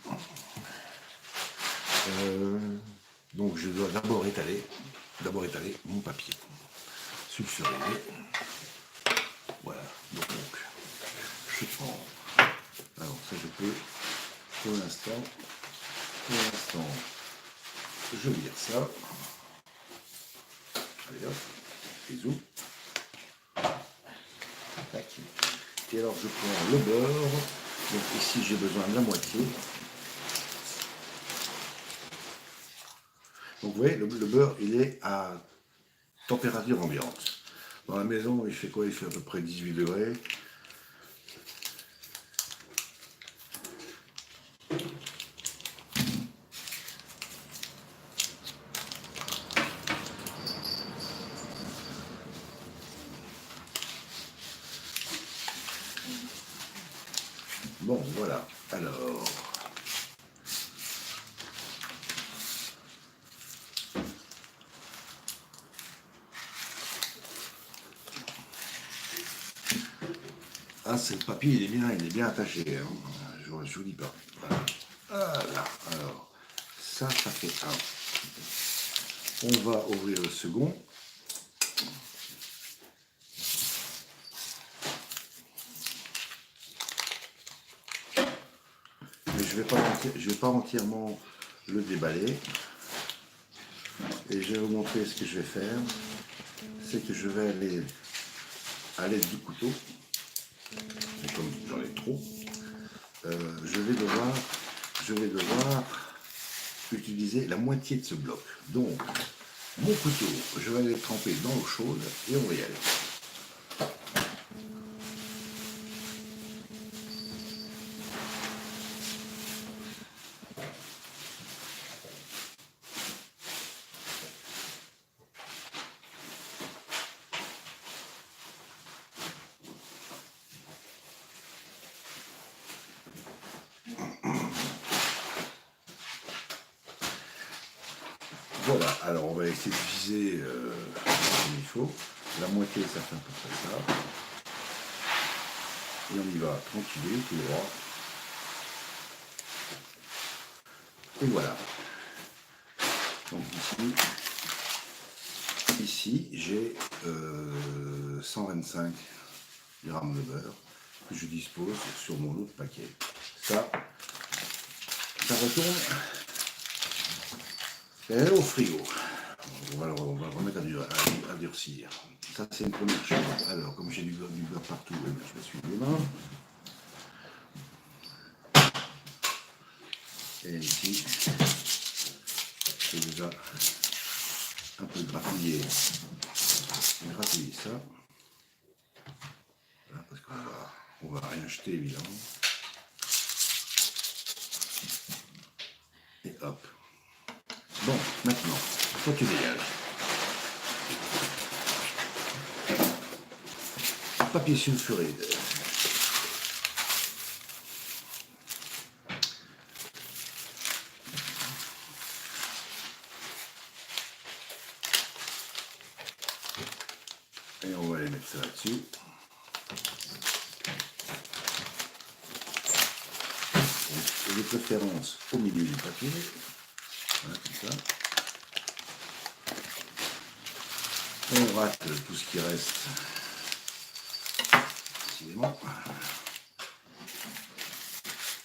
Donc je dois d'abord étaler mon papier sulfurisé. Voilà, donc je prends. Alors ça je peux, pour l'instant, je vire ça. Allez hop, bisous. Tac. Et alors je prends le beurre. Donc ici j'ai besoin de la moitié. Donc vous voyez, le beurre il est à température ambiante. Dans la maison, il fait quoi? Il fait à peu près 18 degrés. Bon, voilà. Alors... Ah, ce papier, il est bien attaché. Hein. Je ne vous dis pas. Voilà. Voilà. Alors, ça fait un. On va ouvrir le second. Mais je vais pas entièrement le déballer. Et je vais vous montrer ce que je vais faire. C'est que je vais aller à l'aide du couteau. Et comme j'en ai trop, je vais devoir utiliser la moitié de ce bloc. Donc, mon couteau, je vais aller le tremper dans l'eau chaude et on va y aller. Voilà, alors on va essayer d'utiliser comme il faut. La moitié, ça fait à peu près ça. Et on y va tranquille, tout droit. Et voilà. Donc ici j'ai 125 grammes de beurre que je dispose sur mon autre paquet. Ça retourne au frigo. on va le remettre à durcir. Ça, c'est une première chose. Alors, comme j'ai du beurre partout, je me suis les mains. Et ici, j'ai déjà un peu gratouillé ça. Voilà, parce qu'on va rien jeter, évidemment. Et hop. Bon, maintenant, toi tu dégages. Papier sulfuré. Et on va aller mettre ça là-dessus. Et de préférence au milieu du papier. Voilà, comme ça. On rate tout ce qui reste. Décidément.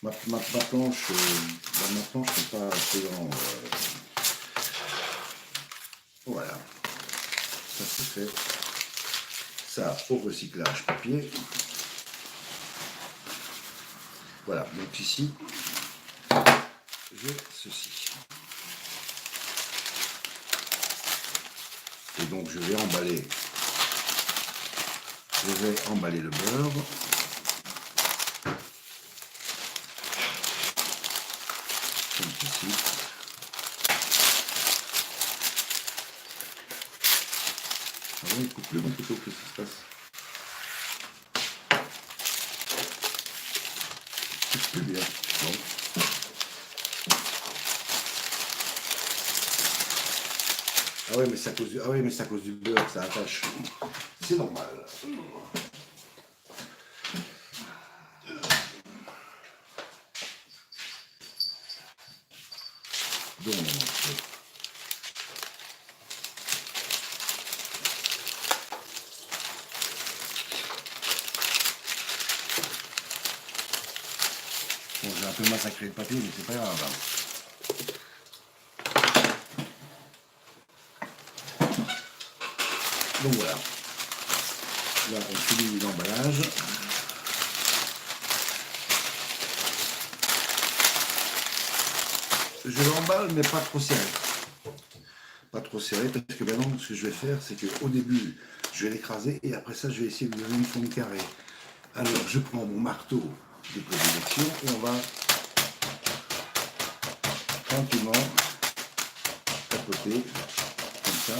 Ma planche n'est pas assez grand. Voilà. Ça c'est fait. Ça au recyclage papier. Voilà, donc ici, j'ai ceci. Et donc je vais emballer le beurre. Comme ceci. Ah oui, coupe-le mon couteau, qu'est-ce qui se passe? C'est plus bien. Bon. Ah ouais, mais c'est à cause du beurre, ça attache. C'est normal. Donc, bon, j'ai un peu massacré le papier, mais c'est pas grave. Donc voilà. Là, on finit l'emballage. Je l'emballe, mais pas trop serré. Pas trop serré, parce que maintenant, ce que je vais faire, c'est qu'au début, je vais l'écraser, et après ça, je vais essayer de lui donner une forme carrée. Alors, je prends mon marteau de prédilection, et on va tranquillement tapoter, comme ça.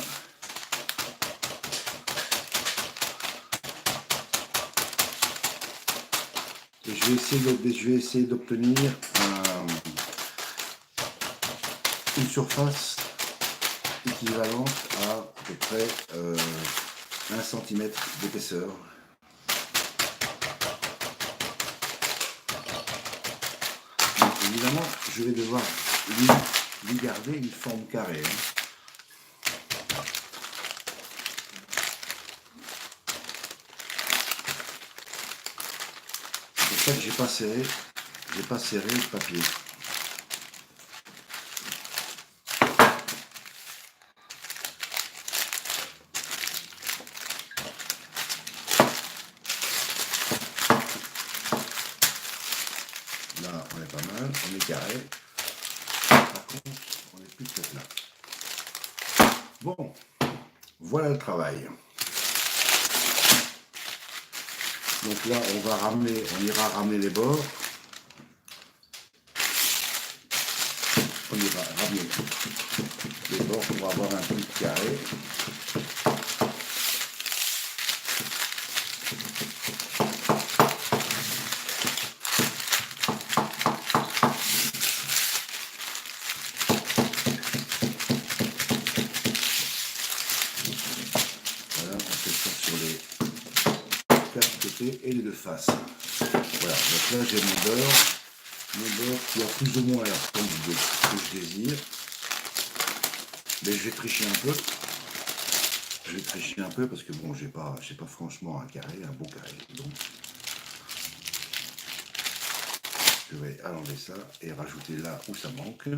Et je vais essayer d'obtenir une surface équivalente à peu près 1 cm d'épaisseur. Donc, évidemment, je vais devoir lui garder une forme carrée. C'est pour ça que j'ai pas serré le papier. Là, on est pas mal, on est carré. Par contre, on n'est plus peut-être là. Bon, voilà le travail. Donc là, on ira ramener les bords. On ira ramener les bords pour avoir un truc carré. Et les deux faces. Voilà, donc là j'ai mon beurre qui a plus ou moins la forme que je désire. Mais je vais tricher un peu. Je vais tricher un peu parce que bon, j'ai pas franchement un carré, un beau carré. Donc je vais enlever ça et rajouter là où ça manque.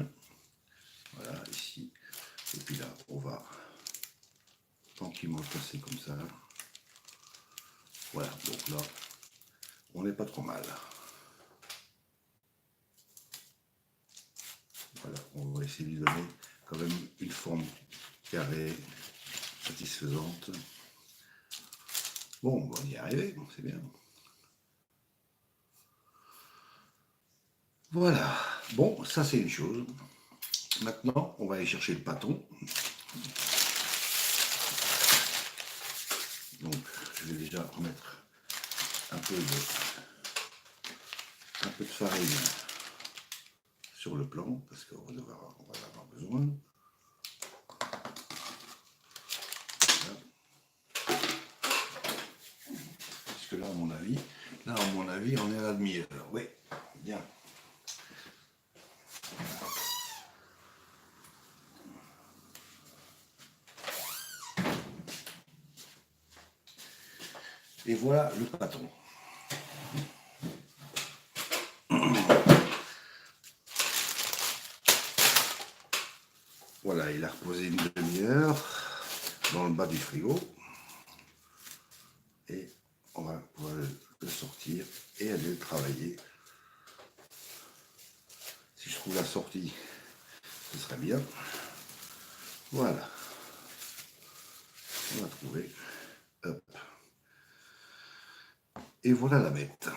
Voilà, ici. Et puis là, on va tranquillement le passer comme ça. Voilà, donc là, on n'est pas trop mal. Voilà, on va essayer de lui donner quand même une forme carrée, satisfaisante. Bon, on va y arriver, c'est bien. Voilà, bon, ça c'est une chose. Maintenant, on va aller chercher le pâton. Donc, je vais déjà remettre un peu de farine sur le plan, parce qu'on va en avoir besoin. Voilà. Puisque là, à mon avis, on est à la demi-heure. Oui, bien. Et voilà le pâton. Voilà, il a reposé une demi-heure dans le bas du frigo. Et on va pouvoir le sortir et aller le travailler. Si je trouve la sortie, ce serait bien. Voilà. On va trouver. Hop. Et voilà la bête.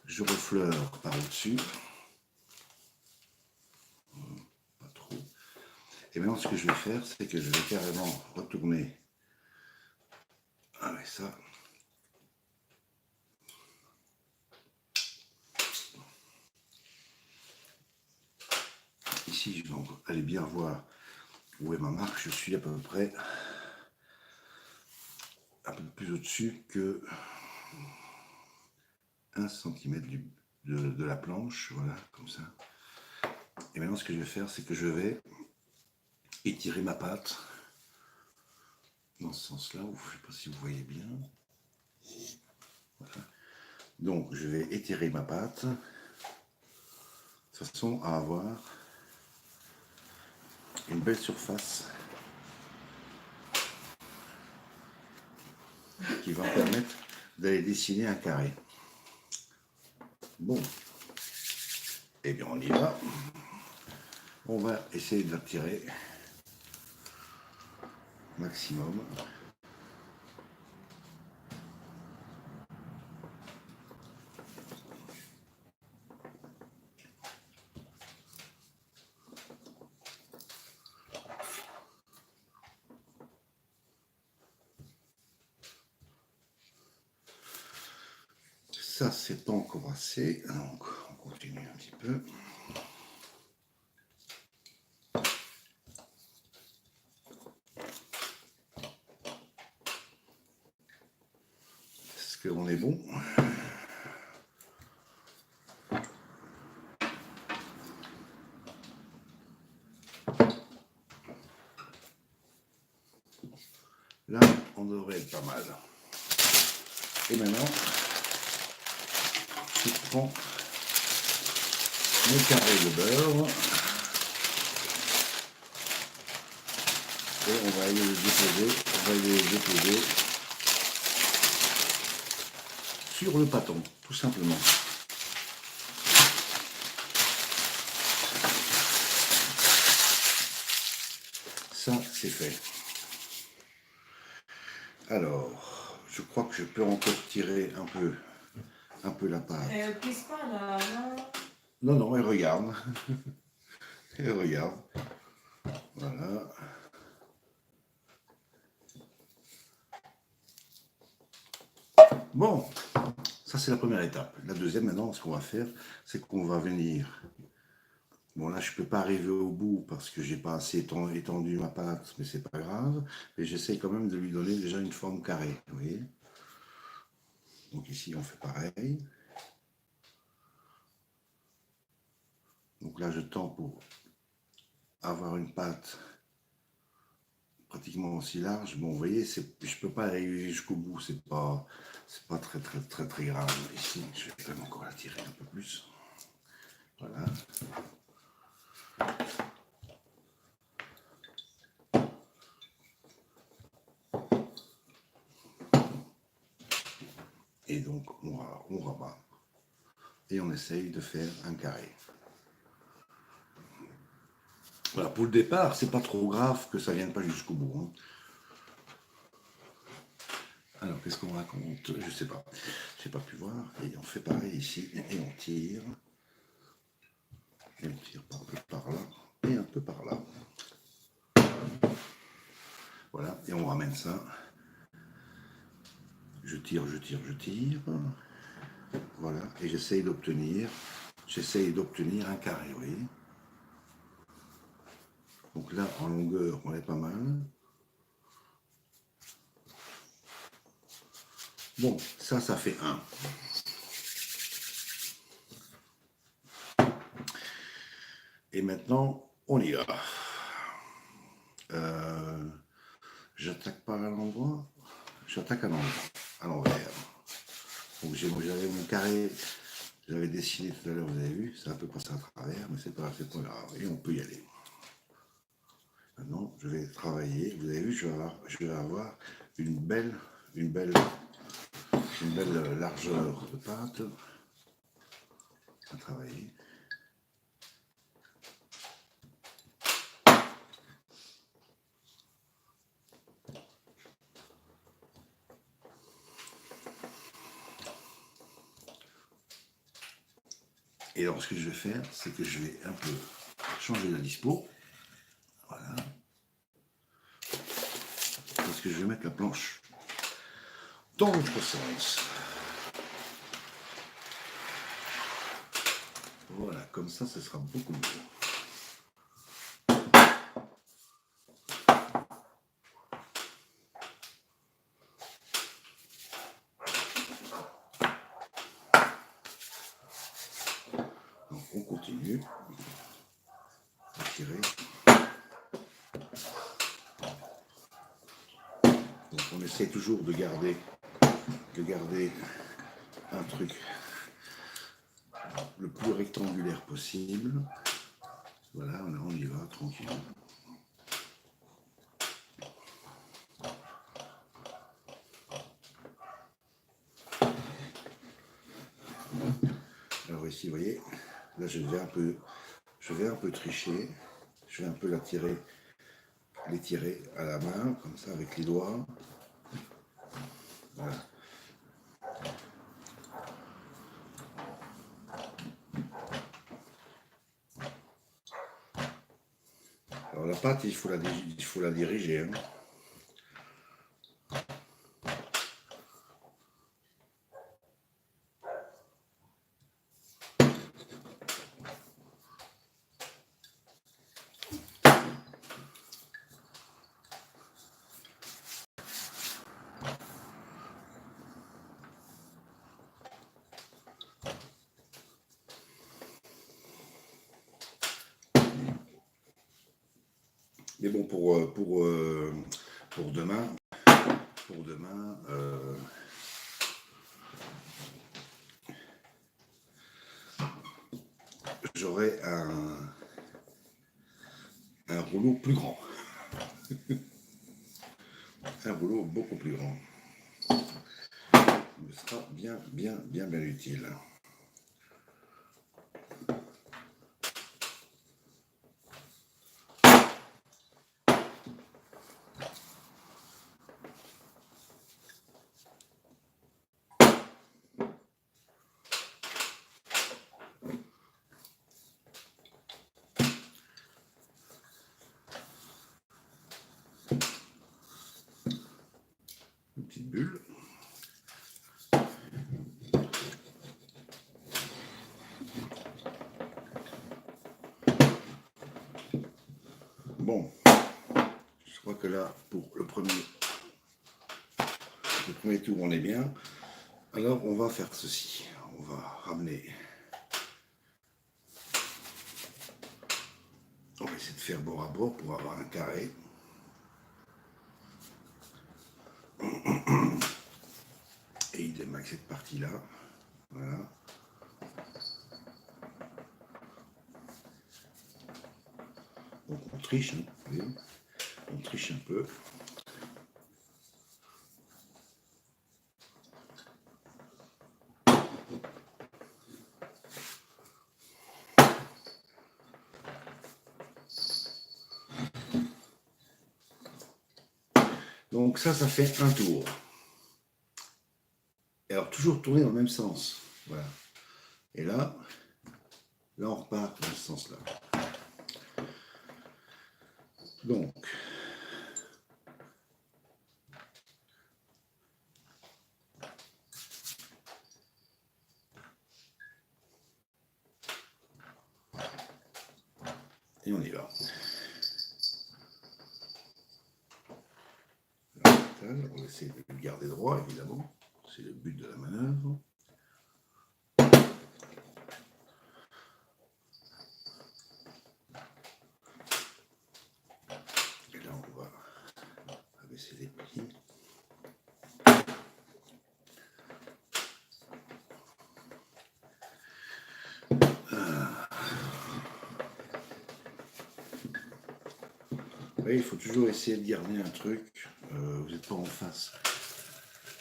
Je refleure par au-dessus. Pas trop. Et maintenant, ce que je vais faire, c'est que je vais carrément retourner avec ça. Ici, je vais aller bien voir où est ma marque. Je suis à peu près un peu plus au-dessus que 1 cm de la planche. Voilà, comme ça. Et maintenant, ce que je vais faire, c'est que je vais étirer ma pâte dans ce sens-là. Je ne sais pas si vous voyez bien. Voilà. Donc, je vais étirer ma pâte de façon à avoir une belle surface qui va permettre d'aller dessiner un carré. Bon, eh bien on y va. On va essayer de la tirer maximum. Ça, c'est pas encore assez, donc on continue un petit peu. Est-ce qu'on est bon? Là, on devrait être pas mal. Et maintenant, je prends mon carré de beurre et on va aller le déposer sur le pâton, tout simplement. Ça, c'est fait. Alors, je crois que je peux encore tirer un peu la pâte. Elle pisse pas là, non? Non, non, elle regarde. Elle regarde. Voilà. Bon, ça c'est la première étape. La deuxième, maintenant, ce qu'on va faire, c'est qu'on va venir. Bon, là, je ne peux pas arriver au bout parce que j'ai pas assez étendu ma pâte, mais c'est pas grave. Mais j'essaie quand même de lui donner déjà une forme carrée, vous voyez. Donc ici, on fait pareil. Donc là, je tends pour avoir une pâte pratiquement aussi large. Bon, vous voyez, je ne peux pas arriver jusqu'au bout, c'est pas très grave. Ici, je vais quand même encore la tirer un peu plus. Voilà. Et donc on rabat et on essaye de faire un carré. Voilà, pour le départ, c'est pas trop grave que ça vienne pas jusqu'au bout. Hein. Alors, qu'est-ce qu'on raconte? Je sais pas. J'ai pas pu voir. Et on fait pareil ici. Et on tire. Et on tire un peu par là. Et un peu par là. Voilà. Et on ramène ça. Je tire, je tire, je tire. Voilà. Et j'essaye d'obtenir un carré, vous voyez. Donc là, en longueur, on est pas mal. Bon, ça fait 1. Et maintenant, on y va. J'attaque pas à l'endroit, j'attaque à l'envers. Donc j'avais mon carré, j'avais dessiné tout à l'heure, vous avez vu, ça a un peu passé à travers, mais c'est pas grave, et on peut y aller. Maintenant, je vais travailler, vous avez vu, je vais avoir une belle largeur de pâte à travailler. Et alors, ce que je vais faire, c'est que je vais un peu changer la dispo. Voilà. Parce que je vais mettre la planche dans l'autre sens. Voilà, comme ça, ce sera beaucoup mieux. Donc, on continue à tirer. Donc, on essaie toujours de garder un truc le plus rectangulaire possible. Voilà, on y va, tranquille. Alors ici, vous voyez, là je vais un peu tricher. Je vais un peu les tirer à la main, comme ça, avec les doigts. Voilà. Alors la pâte, il faut la diriger. Hein. Mais bon, pour demain, j'aurai un rouleau plus grand. Un rouleau beaucoup plus grand. Il me sera bien utile. Une petite bulle. Bon, je crois que là, pour le premier tour, on est bien. Alors, on va faire ceci. On va ramener. On va essayer de faire bord à bord pour avoir un carré. Et il démarque cette partie-là. Voilà. Donc on triche, hein, on triche un peu. Donc ça fait un tour. Et alors toujours tourner dans le même sens. Voilà. Et là on repart dans ce sens-là. Donc, et on y va. On va essayer de le garder droit, évidemment. C'est le but de la manœuvre. Et là, on va abaisser les plis. Oui, il faut toujours essayer de garder un truc. Vous n'êtes pas en face.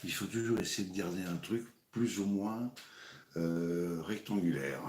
Il faut toujours essayer de garder un truc plus ou moins rectangulaire.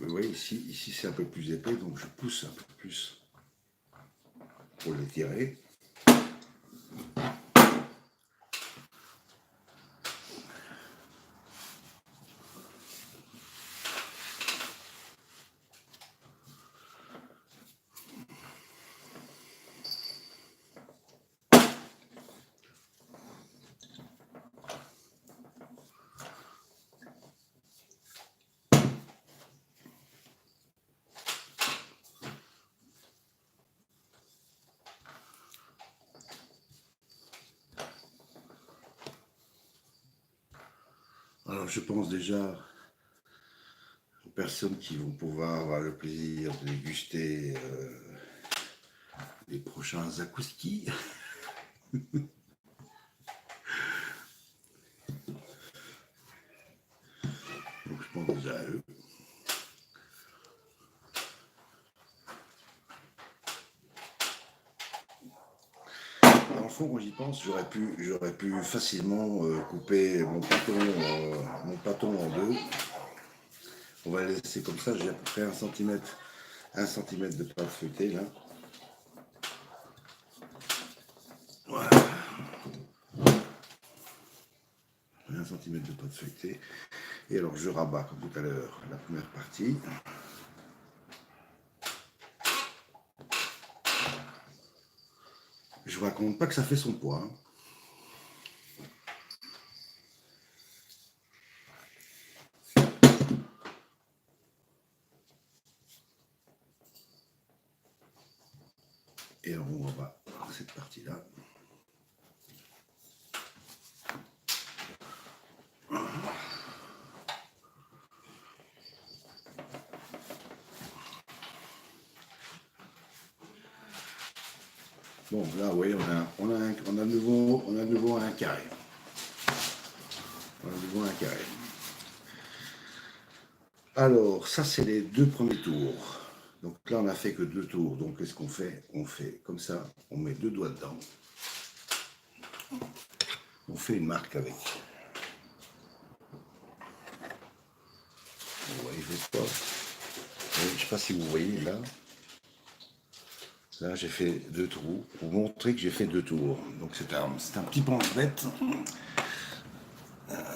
Vous voyez ici c'est un peu plus épais, donc je pousse un peu plus pour le tirer. Alors je pense déjà aux personnes qui vont pouvoir avoir le plaisir de déguster les prochains zakouski. Donc je pense déjà à eux. Dans le fond, quand j'y pense, j'aurais pu facilement couper mon pâton en deux. On va le laisser comme ça, j'ai à peu près 1 cm de pâte feuilletée là. Voilà. 1 cm de pâte feuilletée. Et alors je rabats comme tout à l'heure la première partie. Je vous raconte pas que ça fait son poids. Hein. Et alors on va cette partie-là. Bon, là, vous voyez, on a de nouveau un carré. On a de nouveau un carré. Alors, ça, c'est les 2 premiers tours. Donc là, on n'a fait que 2 tours. Donc, qu'est-ce qu'on fait? On fait comme ça, on met 2 doigts dedans. On fait une marque avec. Vous voyez pas. Je ne sais pas si vous voyez là. Là, j'ai fait 2 trous pour montrer que j'ai fait 2 tours. Donc, c'est un petit pense-bête.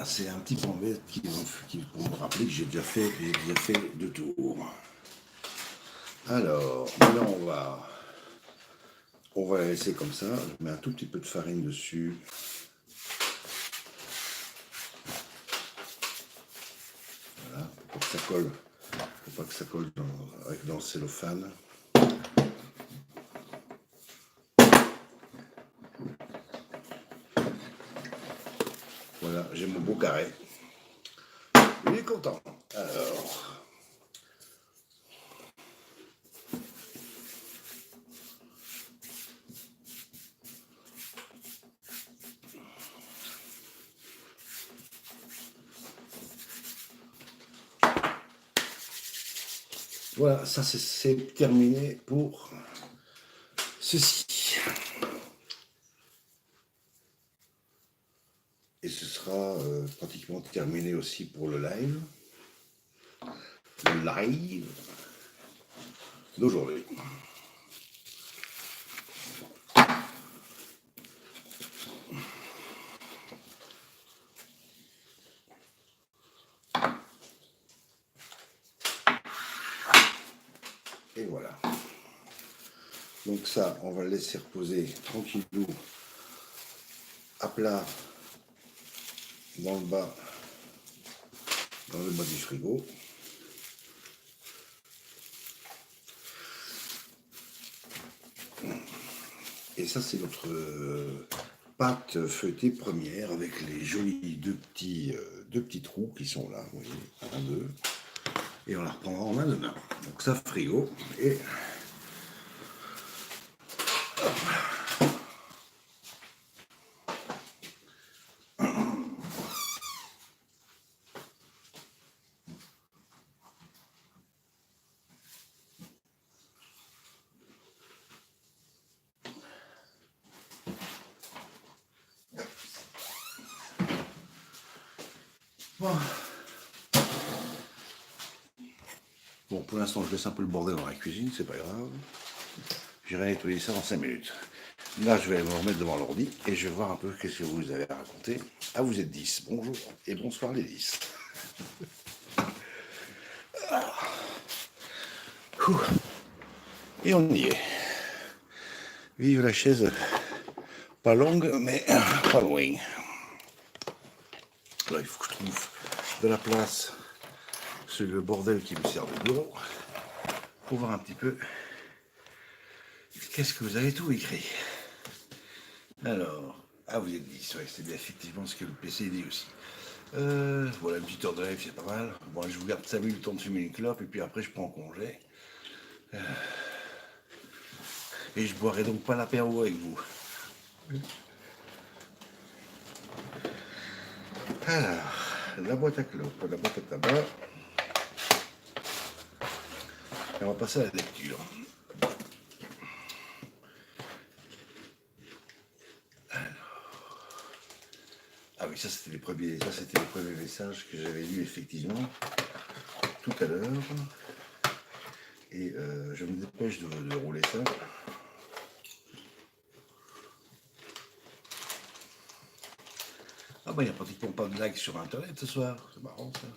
C'est un petit pense-bête pour me rappeler que j'ai déjà fait 2 tours. Alors, maintenant, on va la laisser comme ça. Je mets un tout petit peu de farine dessus. Voilà, pour pas que ça colle. Pour pas que ça colle dans le cellophane. Voilà, j'ai mon beau carré. Il est content. Alors, voilà, ça c'est terminé pour ceci. Et ce sera pratiquement terminé aussi pour le live. Le live d'aujourd'hui. Et voilà. Donc ça, on va le laisser reposer tranquillou à plat dans le bas du frigo. Et ça, c'est notre pâte feuilletée première avec les jolis deux petits trous qui sont là. Vous voyez, un, deux. Et on la reprendra en main demain. Donc ça, frigo. Et bon, pour l'instant, je laisse un peu le bordel dans la cuisine, c'est pas grave. J'irai nettoyer ça dans 5 minutes. Là, je vais me remettre devant l'ordi et je vais voir un peu qu'est-ce que vous avez à raconter. Ah, vous êtes 10. Bonjour et bonsoir les 10. Et on y est. Vive la chaise, pas longue, mais pas loin. Là, il faut que je trouve de la place sur le bordel qui me sert de bureau pour voir un petit peu qu'est-ce que vous avez tout écrit. Alors, ah, vous êtes 10, ouais, c'est bien effectivement ce que le PC dit aussi. Voilà, une petite heure de live, c'est pas mal. Bon, je vous garde 5 minutes le temps de fumer une clope et puis après je prends congé. Et je boirai donc pas l'apéro avec vous. Alors, la boîte à clopes, la boîte à tabac. Et on va passer à la lecture. Ah oui, ça c'était les premiers messages que j'avais lus effectivement tout à l'heure. Et je me dépêche de rouler ça. Ah bah il n'y a pratiquement pas de lag sur internet ce soir, c'est marrant ça.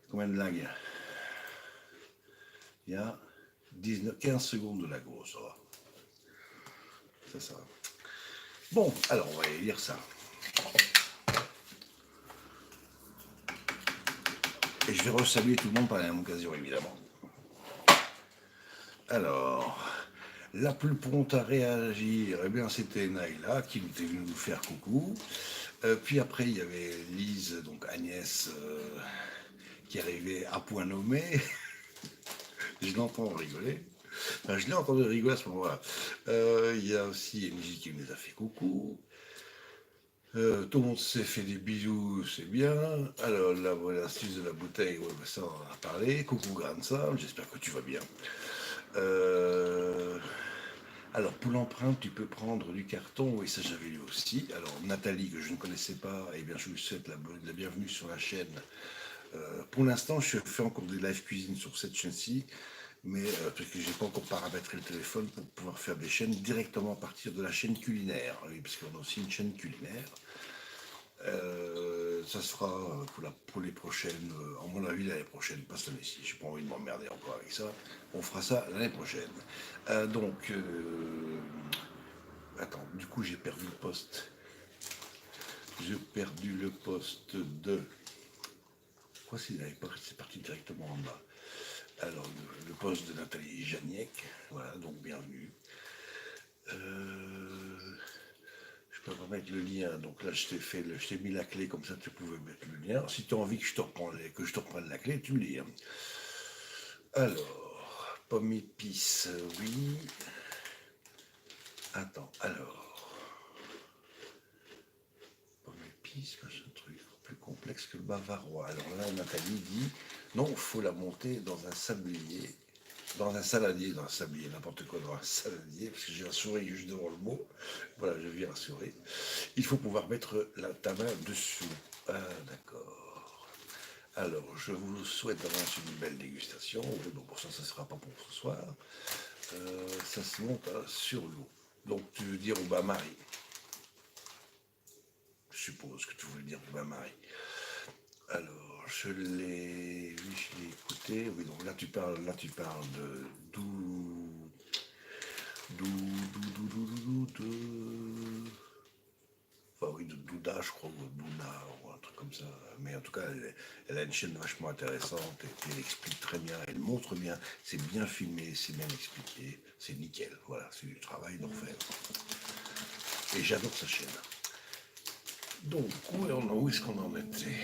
Combien de lag? Il y a 15 secondes de lag, gros, ça va. Ça va. Bon, alors on va aller lire ça. Et je vais resaluer tout le monde par la même occasion, évidemment. Alors, la plus prompte à réagir, eh bien c'était Naïla qui était venue nous faire coucou. Puis après, il y avait Lise, donc Agnès, qui arrivait à point nommé. Je l'entends rigoler. Enfin, je l'ai entendu rigoler à ce moment-là. Il y a aussi MJ qui nous a fait coucou. Tout le monde s'est fait des bisous, c'est bien. Alors, l'astuce de la bouteille, ouais, ça on en a parlé. Coucou Grand Sam, j'espère que tu vas bien. Alors, pour l'empreinte, tu peux prendre du carton, oui, ça j'avais lu aussi. Alors, Nathalie, que je ne connaissais pas, eh bien, je vous souhaite la bienvenue sur la chaîne. Pour l'instant, je fais encore des live cuisine sur cette chaîne-ci, mais parce que j'ai pas encore paramétré le téléphone pour pouvoir faire des chaînes directement à partir de la chaîne culinaire, oui, parce qu'on a aussi une chaîne culinaire. Ça sera pour les prochaines, à mon avis l'année prochaine, pas cette année-ci, j'ai pas envie de m'emmerder encore avec ça, on fera ça l'année prochaine. Attends, du coup j'ai perdu le poste. J'ai perdu le poste de... Pourquoi c'est parti directement en bas? Alors, le poste de Nathalie Janiec, voilà, donc bienvenue. Je Je peux remettre le lien. Donc là, je t'ai mis la clé, comme ça tu pouvais mettre le lien. Si tu as envie que je te reprenne la clé, tu me dis. Hein. Alors, pomme épice, oui. Attends, alors. Pomme épice, machin truc, plus complexe que le bavarois. Alors là, Nathalie dit, non, il faut la monter dans un sablier. Dans un saladier, n'importe quoi, dans un saladier, parce que j'ai un souris juste devant le mot. Voilà, je viens un souris. Il faut pouvoir mettre ta main dessus. Ah, d'accord. Alors, je vous souhaite d'avance une belle dégustation. Oui, bon, pour ça, ça ne sera pas pour ce soir. Ça se monte sur l'eau. Donc, tu veux dire au bain-marie. Je suppose que tu voulais dire au bain-marie. Alors, je l'ai écouté. Oui, donc là tu parles de enfin oui, de Douda, je crois, ou Douna, ou un truc comme ça. Mais en tout cas, elle a une chaîne vachement intéressante, et puis elle explique très bien, elle montre bien, c'est bien filmé, c'est bien expliqué, c'est nickel. Voilà, c'est du travail d'enfer. Et j'adore sa chaîne. Donc, où est-ce qu'on en était?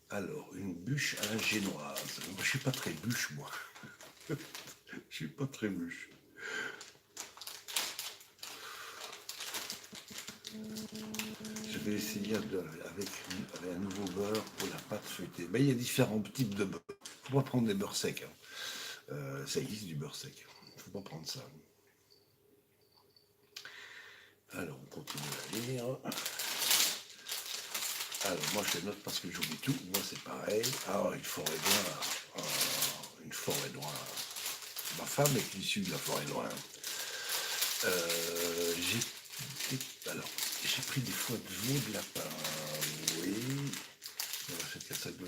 Alors, une bûche à la génoise. Moi, je suis pas très bûche, moi. Je suis pas très bûche. Je vais essayer avec un nouveau beurre pour la pâte feuilletée. Ben, il y a différents types de beurre. Il ne faut pas prendre des beurres secs. Hein. Ça existe du beurre sec. Il ne faut pas prendre ça. Alors, on continue à lire. Alors, moi, je note parce que j'oublie tout. Moi, c'est pareil. Alors, une forêt noire. Une forêt noire. Ma femme est issue de la forêt noire. J'ai pris des foies de veau, de lapin. Oui.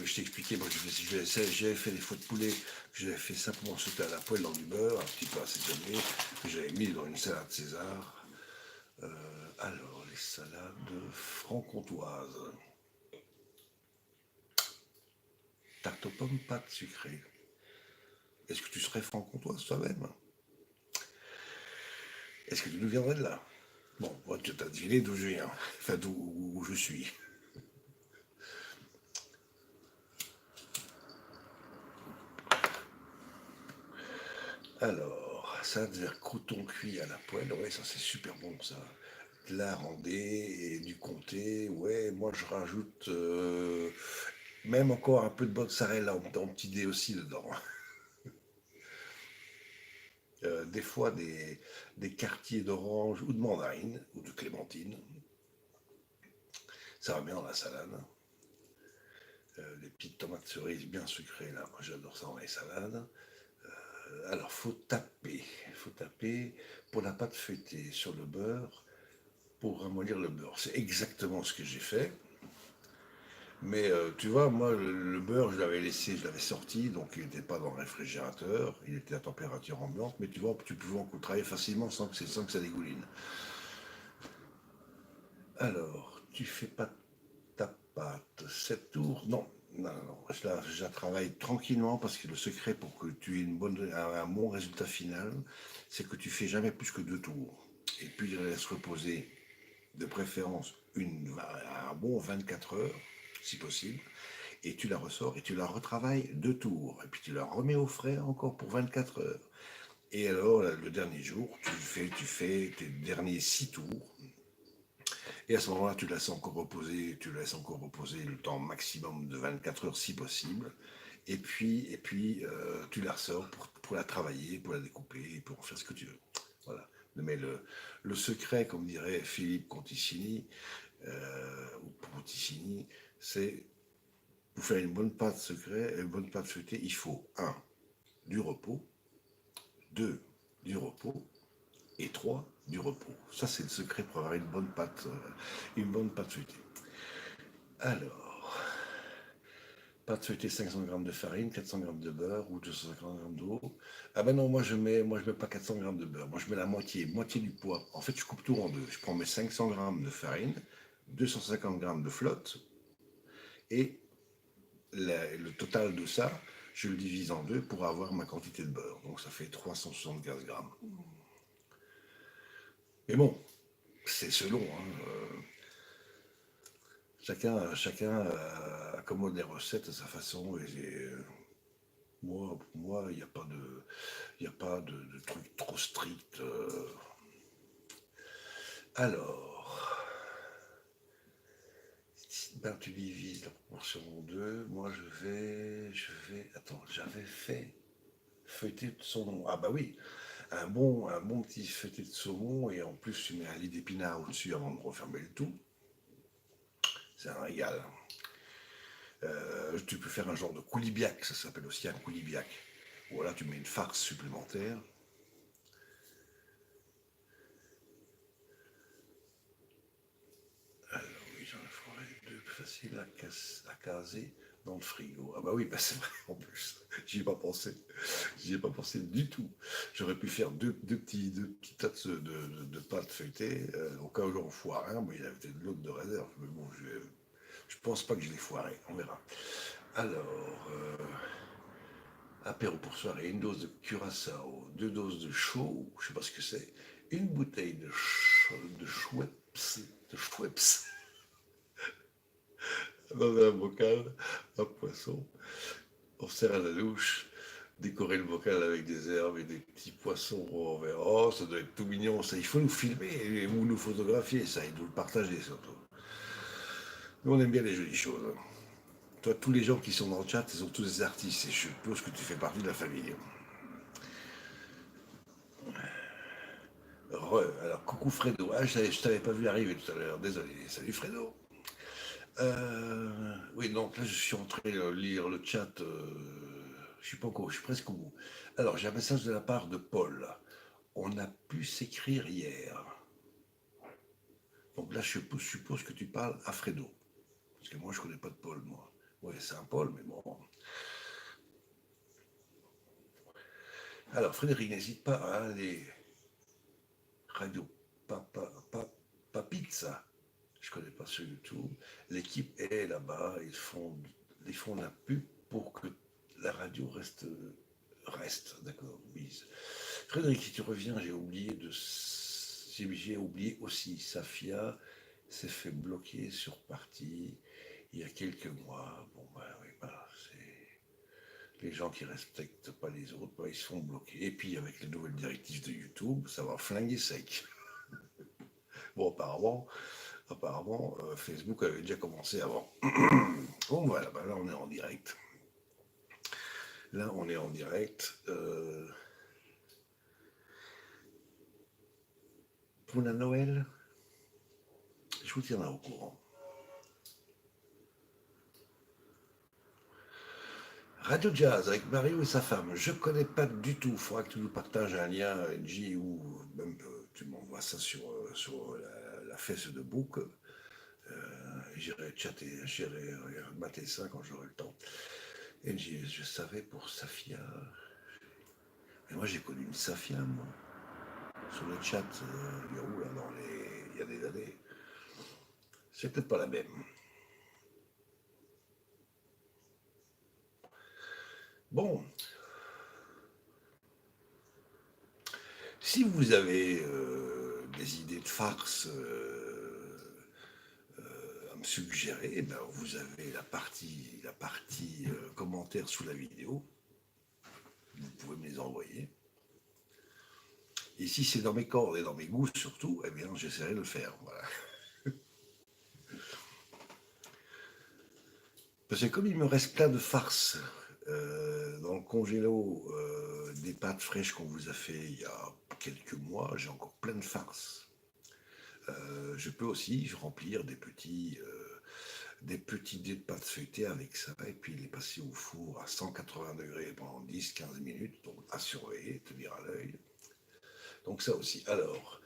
Je t'ai expliqué, moi j'avais fait des foies de poulet, que j'avais fait simplement sauter à la poêle dans du beurre, un petit peu assaisonné, que j'avais mis dans une salade César. Alors, les salades franc-comtoises. Tarte aux pommes, pâte sucrée. Est-ce que tu serais franc-comtoise toi-même? Est-ce que tu nous viendrais de là? Bon, moi, tu as deviné d'où je viens, enfin d'où je suis. Alors, salade vert crouton cuit à la poêle, ouais, ça c'est super bon ça. De la randée et du comté, ouais, moi je rajoute même encore un peu de mozzarella en petit dé aussi dedans. Des fois des quartiers d'orange ou de mandarine ou de clémentine. Ça va bien dans la salade. Des petites tomates cerises bien sucrées, là, moi j'adore ça dans les salades. Alors, faut taper pour la pâte feuilletée sur le beurre pour ramollir le beurre. C'est exactement ce que j'ai fait. Mais tu vois, moi, le beurre, je l'avais sorti, donc il n'était pas dans le réfrigérateur, il était à température ambiante, mais tu vois, tu pouvais en travailler facilement sans que ça dégouline. Alors, tu fais pas ta pâte 7 tours? Non, non, non, je la travaille tranquillement parce que le secret pour que tu aies un bon résultat final, c'est que tu fais jamais plus que 2 tours. Et puis, je la laisse reposer, de préférence, un bon 24 heures, si possible. Et tu la ressors et tu la retravailles 2 tours. Et puis tu la remets au frais encore pour 24 heures. Et alors, le dernier jour, tu fais tes derniers 6 tours. Et à ce moment-là, tu laisses encore reposer le temps maximum de 24 heures si possible. Et puis tu la ressors pour la travailler, pour la découper, pour faire ce que tu veux. Voilà. Mais le secret, comme dirait Philippe Conticini, ou Ponticini, c'est pour faire une bonne pâte feuilletée, il faut 1. Du repos, 2. Du repos, et 3. Du repos. Ça, c'est le secret pour avoir une bonne pâte feuilletée. Alors, pâte feuilletée, 500 g de farine, 400 g de beurre ou 250 g d'eau. Ah ben non, moi je mets pas 400 g de beurre, moi je mets la moitié du poids. En fait, je coupe tout en deux. Je prends mes 500 g de farine, 250 g de flotte, et le total de ça, je le divise en deux pour avoir ma quantité de beurre. Donc ça fait 375 grammes. Mais bon, c'est selon. Hein, chacun accommode les recettes à sa façon. Pour moi, il n'y a pas de truc trop strict. Alors, ben, tu divises la proportion en deux. Moi, attends, j'avais fait feuilleté de saumon. Ah bah oui, un bon petit feuilleté de saumon et en plus tu mets un lit d'épinards au-dessus avant de refermer le tout. C'est un régal. Tu peux faire un genre de coulibiac, ça s'appelle aussi un coulibiac. Voilà, tu mets une farce supplémentaire. Alors oui, j'en ai foiré deux faciles à caser dans le frigo. Ah bah oui, bah c'est vrai en plus. J'y ai pas pensé. J'y ai pas pensé du tout. J'aurais pu faire deux petits tas de pâtes feuilletées. Au cas où j'en foire un, mais il y avait peut-être de l'autre de réserve. Mais bon, je pense pas que je l'ai foiré. On verra. Alors, apéro pour soirée, une dose de curaçao, 2 doses de chaud, je sais pas ce que c'est, une bouteille de Schweppes dans un bocal, un poisson. On sert à la louche, décorer le bocal avec des herbes et des petits poissons en verre. Oh, ça doit être tout mignon, ça. Il faut nous filmer et vous nous photographier, ça, et nous le partager surtout. Nous, on aime bien les jolies choses. Toi, tous les gens qui sont dans le chat, ils sont tous des artistes et je suppose que tu fais partie de la famille. Alors, coucou Fredo. Ah, je t'avais pas vu arriver tout à l'heure, désolé. Salut Fredo. Oui, donc là, je suis en train de lire le chat. Je suis pas encore, je suis presque au bout. Alors, j'ai un message de la part de Paul. On a pu s'écrire hier. Donc là, je suppose que tu parles à Fredo. Parce que moi, je connais pas de Paul, moi. Oui, c'est un Paul, mais bon. Alors, Frédéric, n'hésite pas à aller. Radio Pizza. Je connais pas sur YouTube. L'équipe est là-bas. Ils font la pub pour que la radio reste, d'accord, oui. Frédéric, si tu reviens, j'ai oublié aussi. Safia s'est fait bloquer sur partie il y a quelques mois. Bon, ben oui, voilà, c'est les gens qui respectent pas les autres, ben, ils se font bloquer. Et puis avec les nouvelles directives de YouTube, ça va flinguer sec. Bon, apparemment, Facebook avait déjà commencé avant. Bon, voilà, ben là on est en direct. Là, on est en direct. Pour la Noël, je vous tiendrai au courant. Radio Jazz avec Mario et sa femme. Je ne connais pas du tout. Il faudra que tu nous partages un lien, NJ, ou même tu m'envoies ça sur la fesse de bouc. J'irai chatter, j'irai mater ça quand j'aurai le temps. NJ, je savais pour Safia. Mais moi, j'ai connu une Safia, moi. Sur le chat, il y a des années. C'est peut-être pas la même. Bon. Si vous avez des idées de farce à me suggérer, eh ben, vous avez la partie commentaires sous la vidéo. Vous pouvez me les envoyer. Et si c'est dans mes cordes et dans mes goûts surtout, eh bien, j'essaierai de le faire. Voilà. Parce que comme il me reste plein de farces dans le congélo, des pâtes fraîches qu'on vous a fait il y a quelques mois, j'ai encore plein de farces. Je peux aussi remplir des petits dés de pâte feuilletée avec ça et puis les passer au four à 180 degrés pendant 10-15 minutes, donc à surveiller, tenir à l'œil. Donc ça aussi. Alors,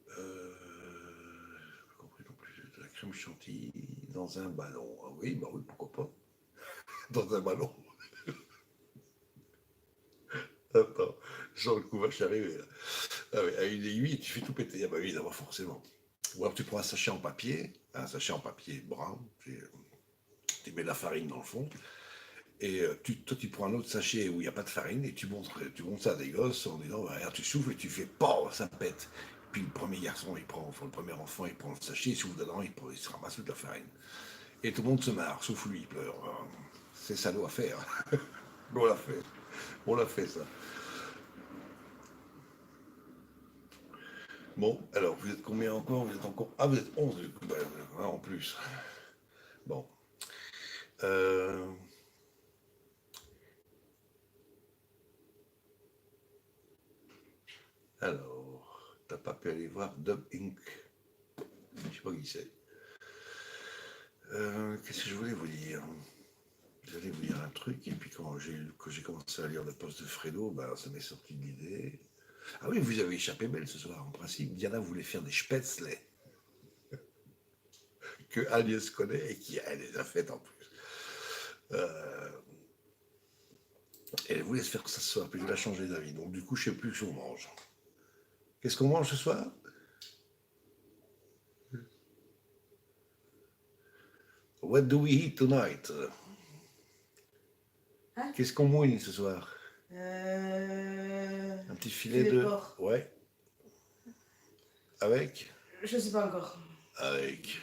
pas compris non plus, de la crème chantilly dans un ballon. Ah oui, bah oui, pourquoi pas. Dans un ballon. Attends, Jean le coup va arriver là. Ah oui, à une aiguille, tu fais tout péter. Ah bah oui, d'abord forcément. Ou alors tu prends un sachet en papier brun, tu mets de la farine dans le fond, et toi tu prends un autre sachet où il n'y a pas de farine, et tu montes ça à des gosses en disant, bah, regarde, tu souffles et tu fais, POM, ça pète. Puis le premier garçon, le premier enfant, il prend le sachet, il s'ouvre dedans, il se ramasse toute la farine. Et tout le monde se marre, sauf lui, il pleure. C'est salaud à faire. On l'a fait. On l'a fait, ça. Bon, alors, vous êtes combien encore? Vous êtes encore... Ah, vous êtes 11, en plus. Bon. Alors, t'as pas pu aller voir Dub Inc. Je sais pas qui c'est. Qu'est-ce que je voulais vous dire? J'allais vous dire un truc, et puis quand j'ai commencé à lire le poste de Fredo, ben, ça m'est sorti de l'idée. Ah oui, vous avez échappé belle ce soir. En principe, Diana voulait faire des spätzle que Agnès connaît et qui elle les a faites en plus. Et elle voulait se faire ça ce soir, puis je l'ai changé d'avis. Donc du coup, je ne sais plus ce qu'on mange. Qu'est-ce qu'on mange ce soir? What do we eat tonight? Hein? Qu'est-ce qu'on mouille ce soir? Un petit filet de porc. Ouais. Avec? Je sais pas encore. Avec.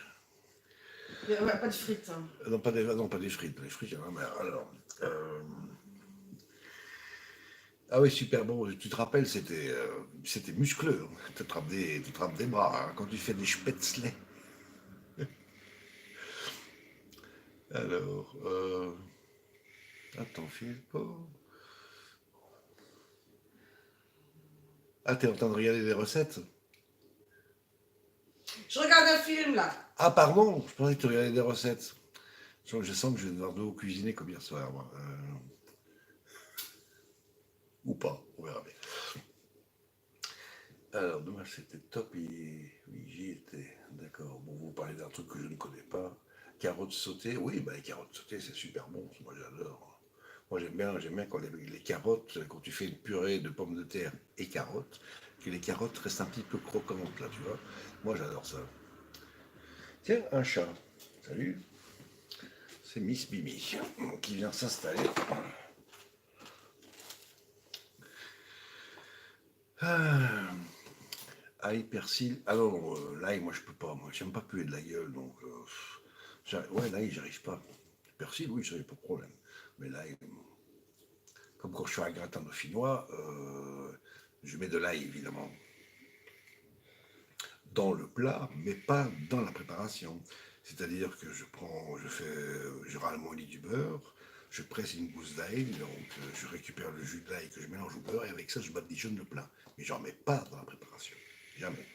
Ouais, pas de frites. Hein. Non, pas des frites. Les frites, il y en a marre. Alors. Ah oui, super bon. Tu te rappelles, c'était muscleux. Hein. Tu trappes des bras hein, quand tu fais des spätzle. Alors, attends, file pas. Ah, t'es en train de regarder des recettes? Je regarde un film là. Ah, pardon, je pensais que tu regardais des recettes. Je sens que je vais devoir de vous cuisiner comme hier soir, moi. Ou pas, on verra bien. Alors, dommage, c'était top, oui, j'y étais, d'accord. Bon, vous parlez d'un truc que je ne connais pas. Carottes sautées, oui, bah, les carottes sautées, c'est super bon, moi j'adore. Moi j'aime bien quand les carottes, quand tu fais une purée de pommes de terre et carottes, que les carottes restent un petit peu croquantes, là, tu vois. Moi j'adore ça. Tiens, un chat. Salut. C'est Miss Mimi qui vient s'installer. Ail, persil. Ah non, l'ail, moi je peux pas. Moi j'aime pas puer de la gueule, donc. Ouais, l'ail, j'arrive pas. Persil, oui, ça y a pas de problème. Mais l'ail, comme quand je fais un gratin dauphinois, je mets de l'ail évidemment dans le plat, mais pas dans la préparation. C'est-à-dire que je ramollis du beurre, je presse une gousse d'ail, donc je récupère le jus d'ail que je mélange au beurre et avec ça je badigeonne le plat. Mais j'en mets pas dans la préparation, jamais.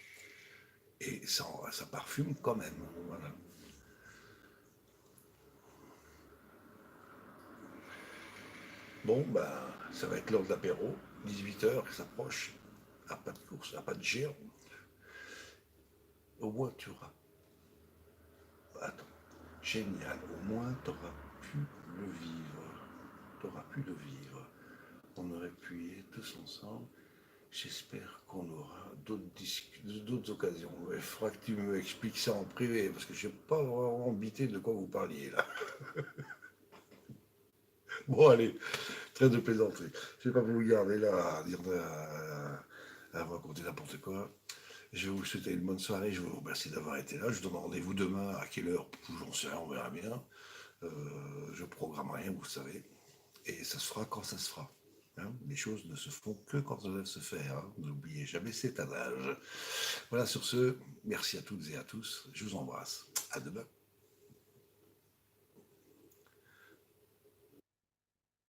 Et ça parfume quand même. Voilà. Bon, ben, ça va être l'heure de l'apéro, 18h qui s'approche. À pas de course, à pas de géant. Au moins tu auras. Attends, génial, au moins tu auras pu le vivre. Tu auras pu le vivre. On aurait pu y être tous ensemble. J'espère qu'on aura d'autres occasions. Il faudra que tu m'expliques ça en privé, parce que je ne sais pas vraiment bité de quoi vous parliez là. Bon, allez, très de plaisanterie. Je ne vais pas vous garder là à raconter n'importe quoi. Je vais vous souhaiter une bonne soirée. Je vous remercie d'avoir été là. Je vous donne rendez-vous demain. À quelle heure? J'en sais rien, on verra bien. Je programme rien, vous savez. Et ça se fera quand ça se fera. Hein, les choses ne se font que quand elles doivent se faire. Hein. N'oubliez jamais cet adage. Voilà, sur ce, merci à toutes et à tous. Je vous embrasse. À demain.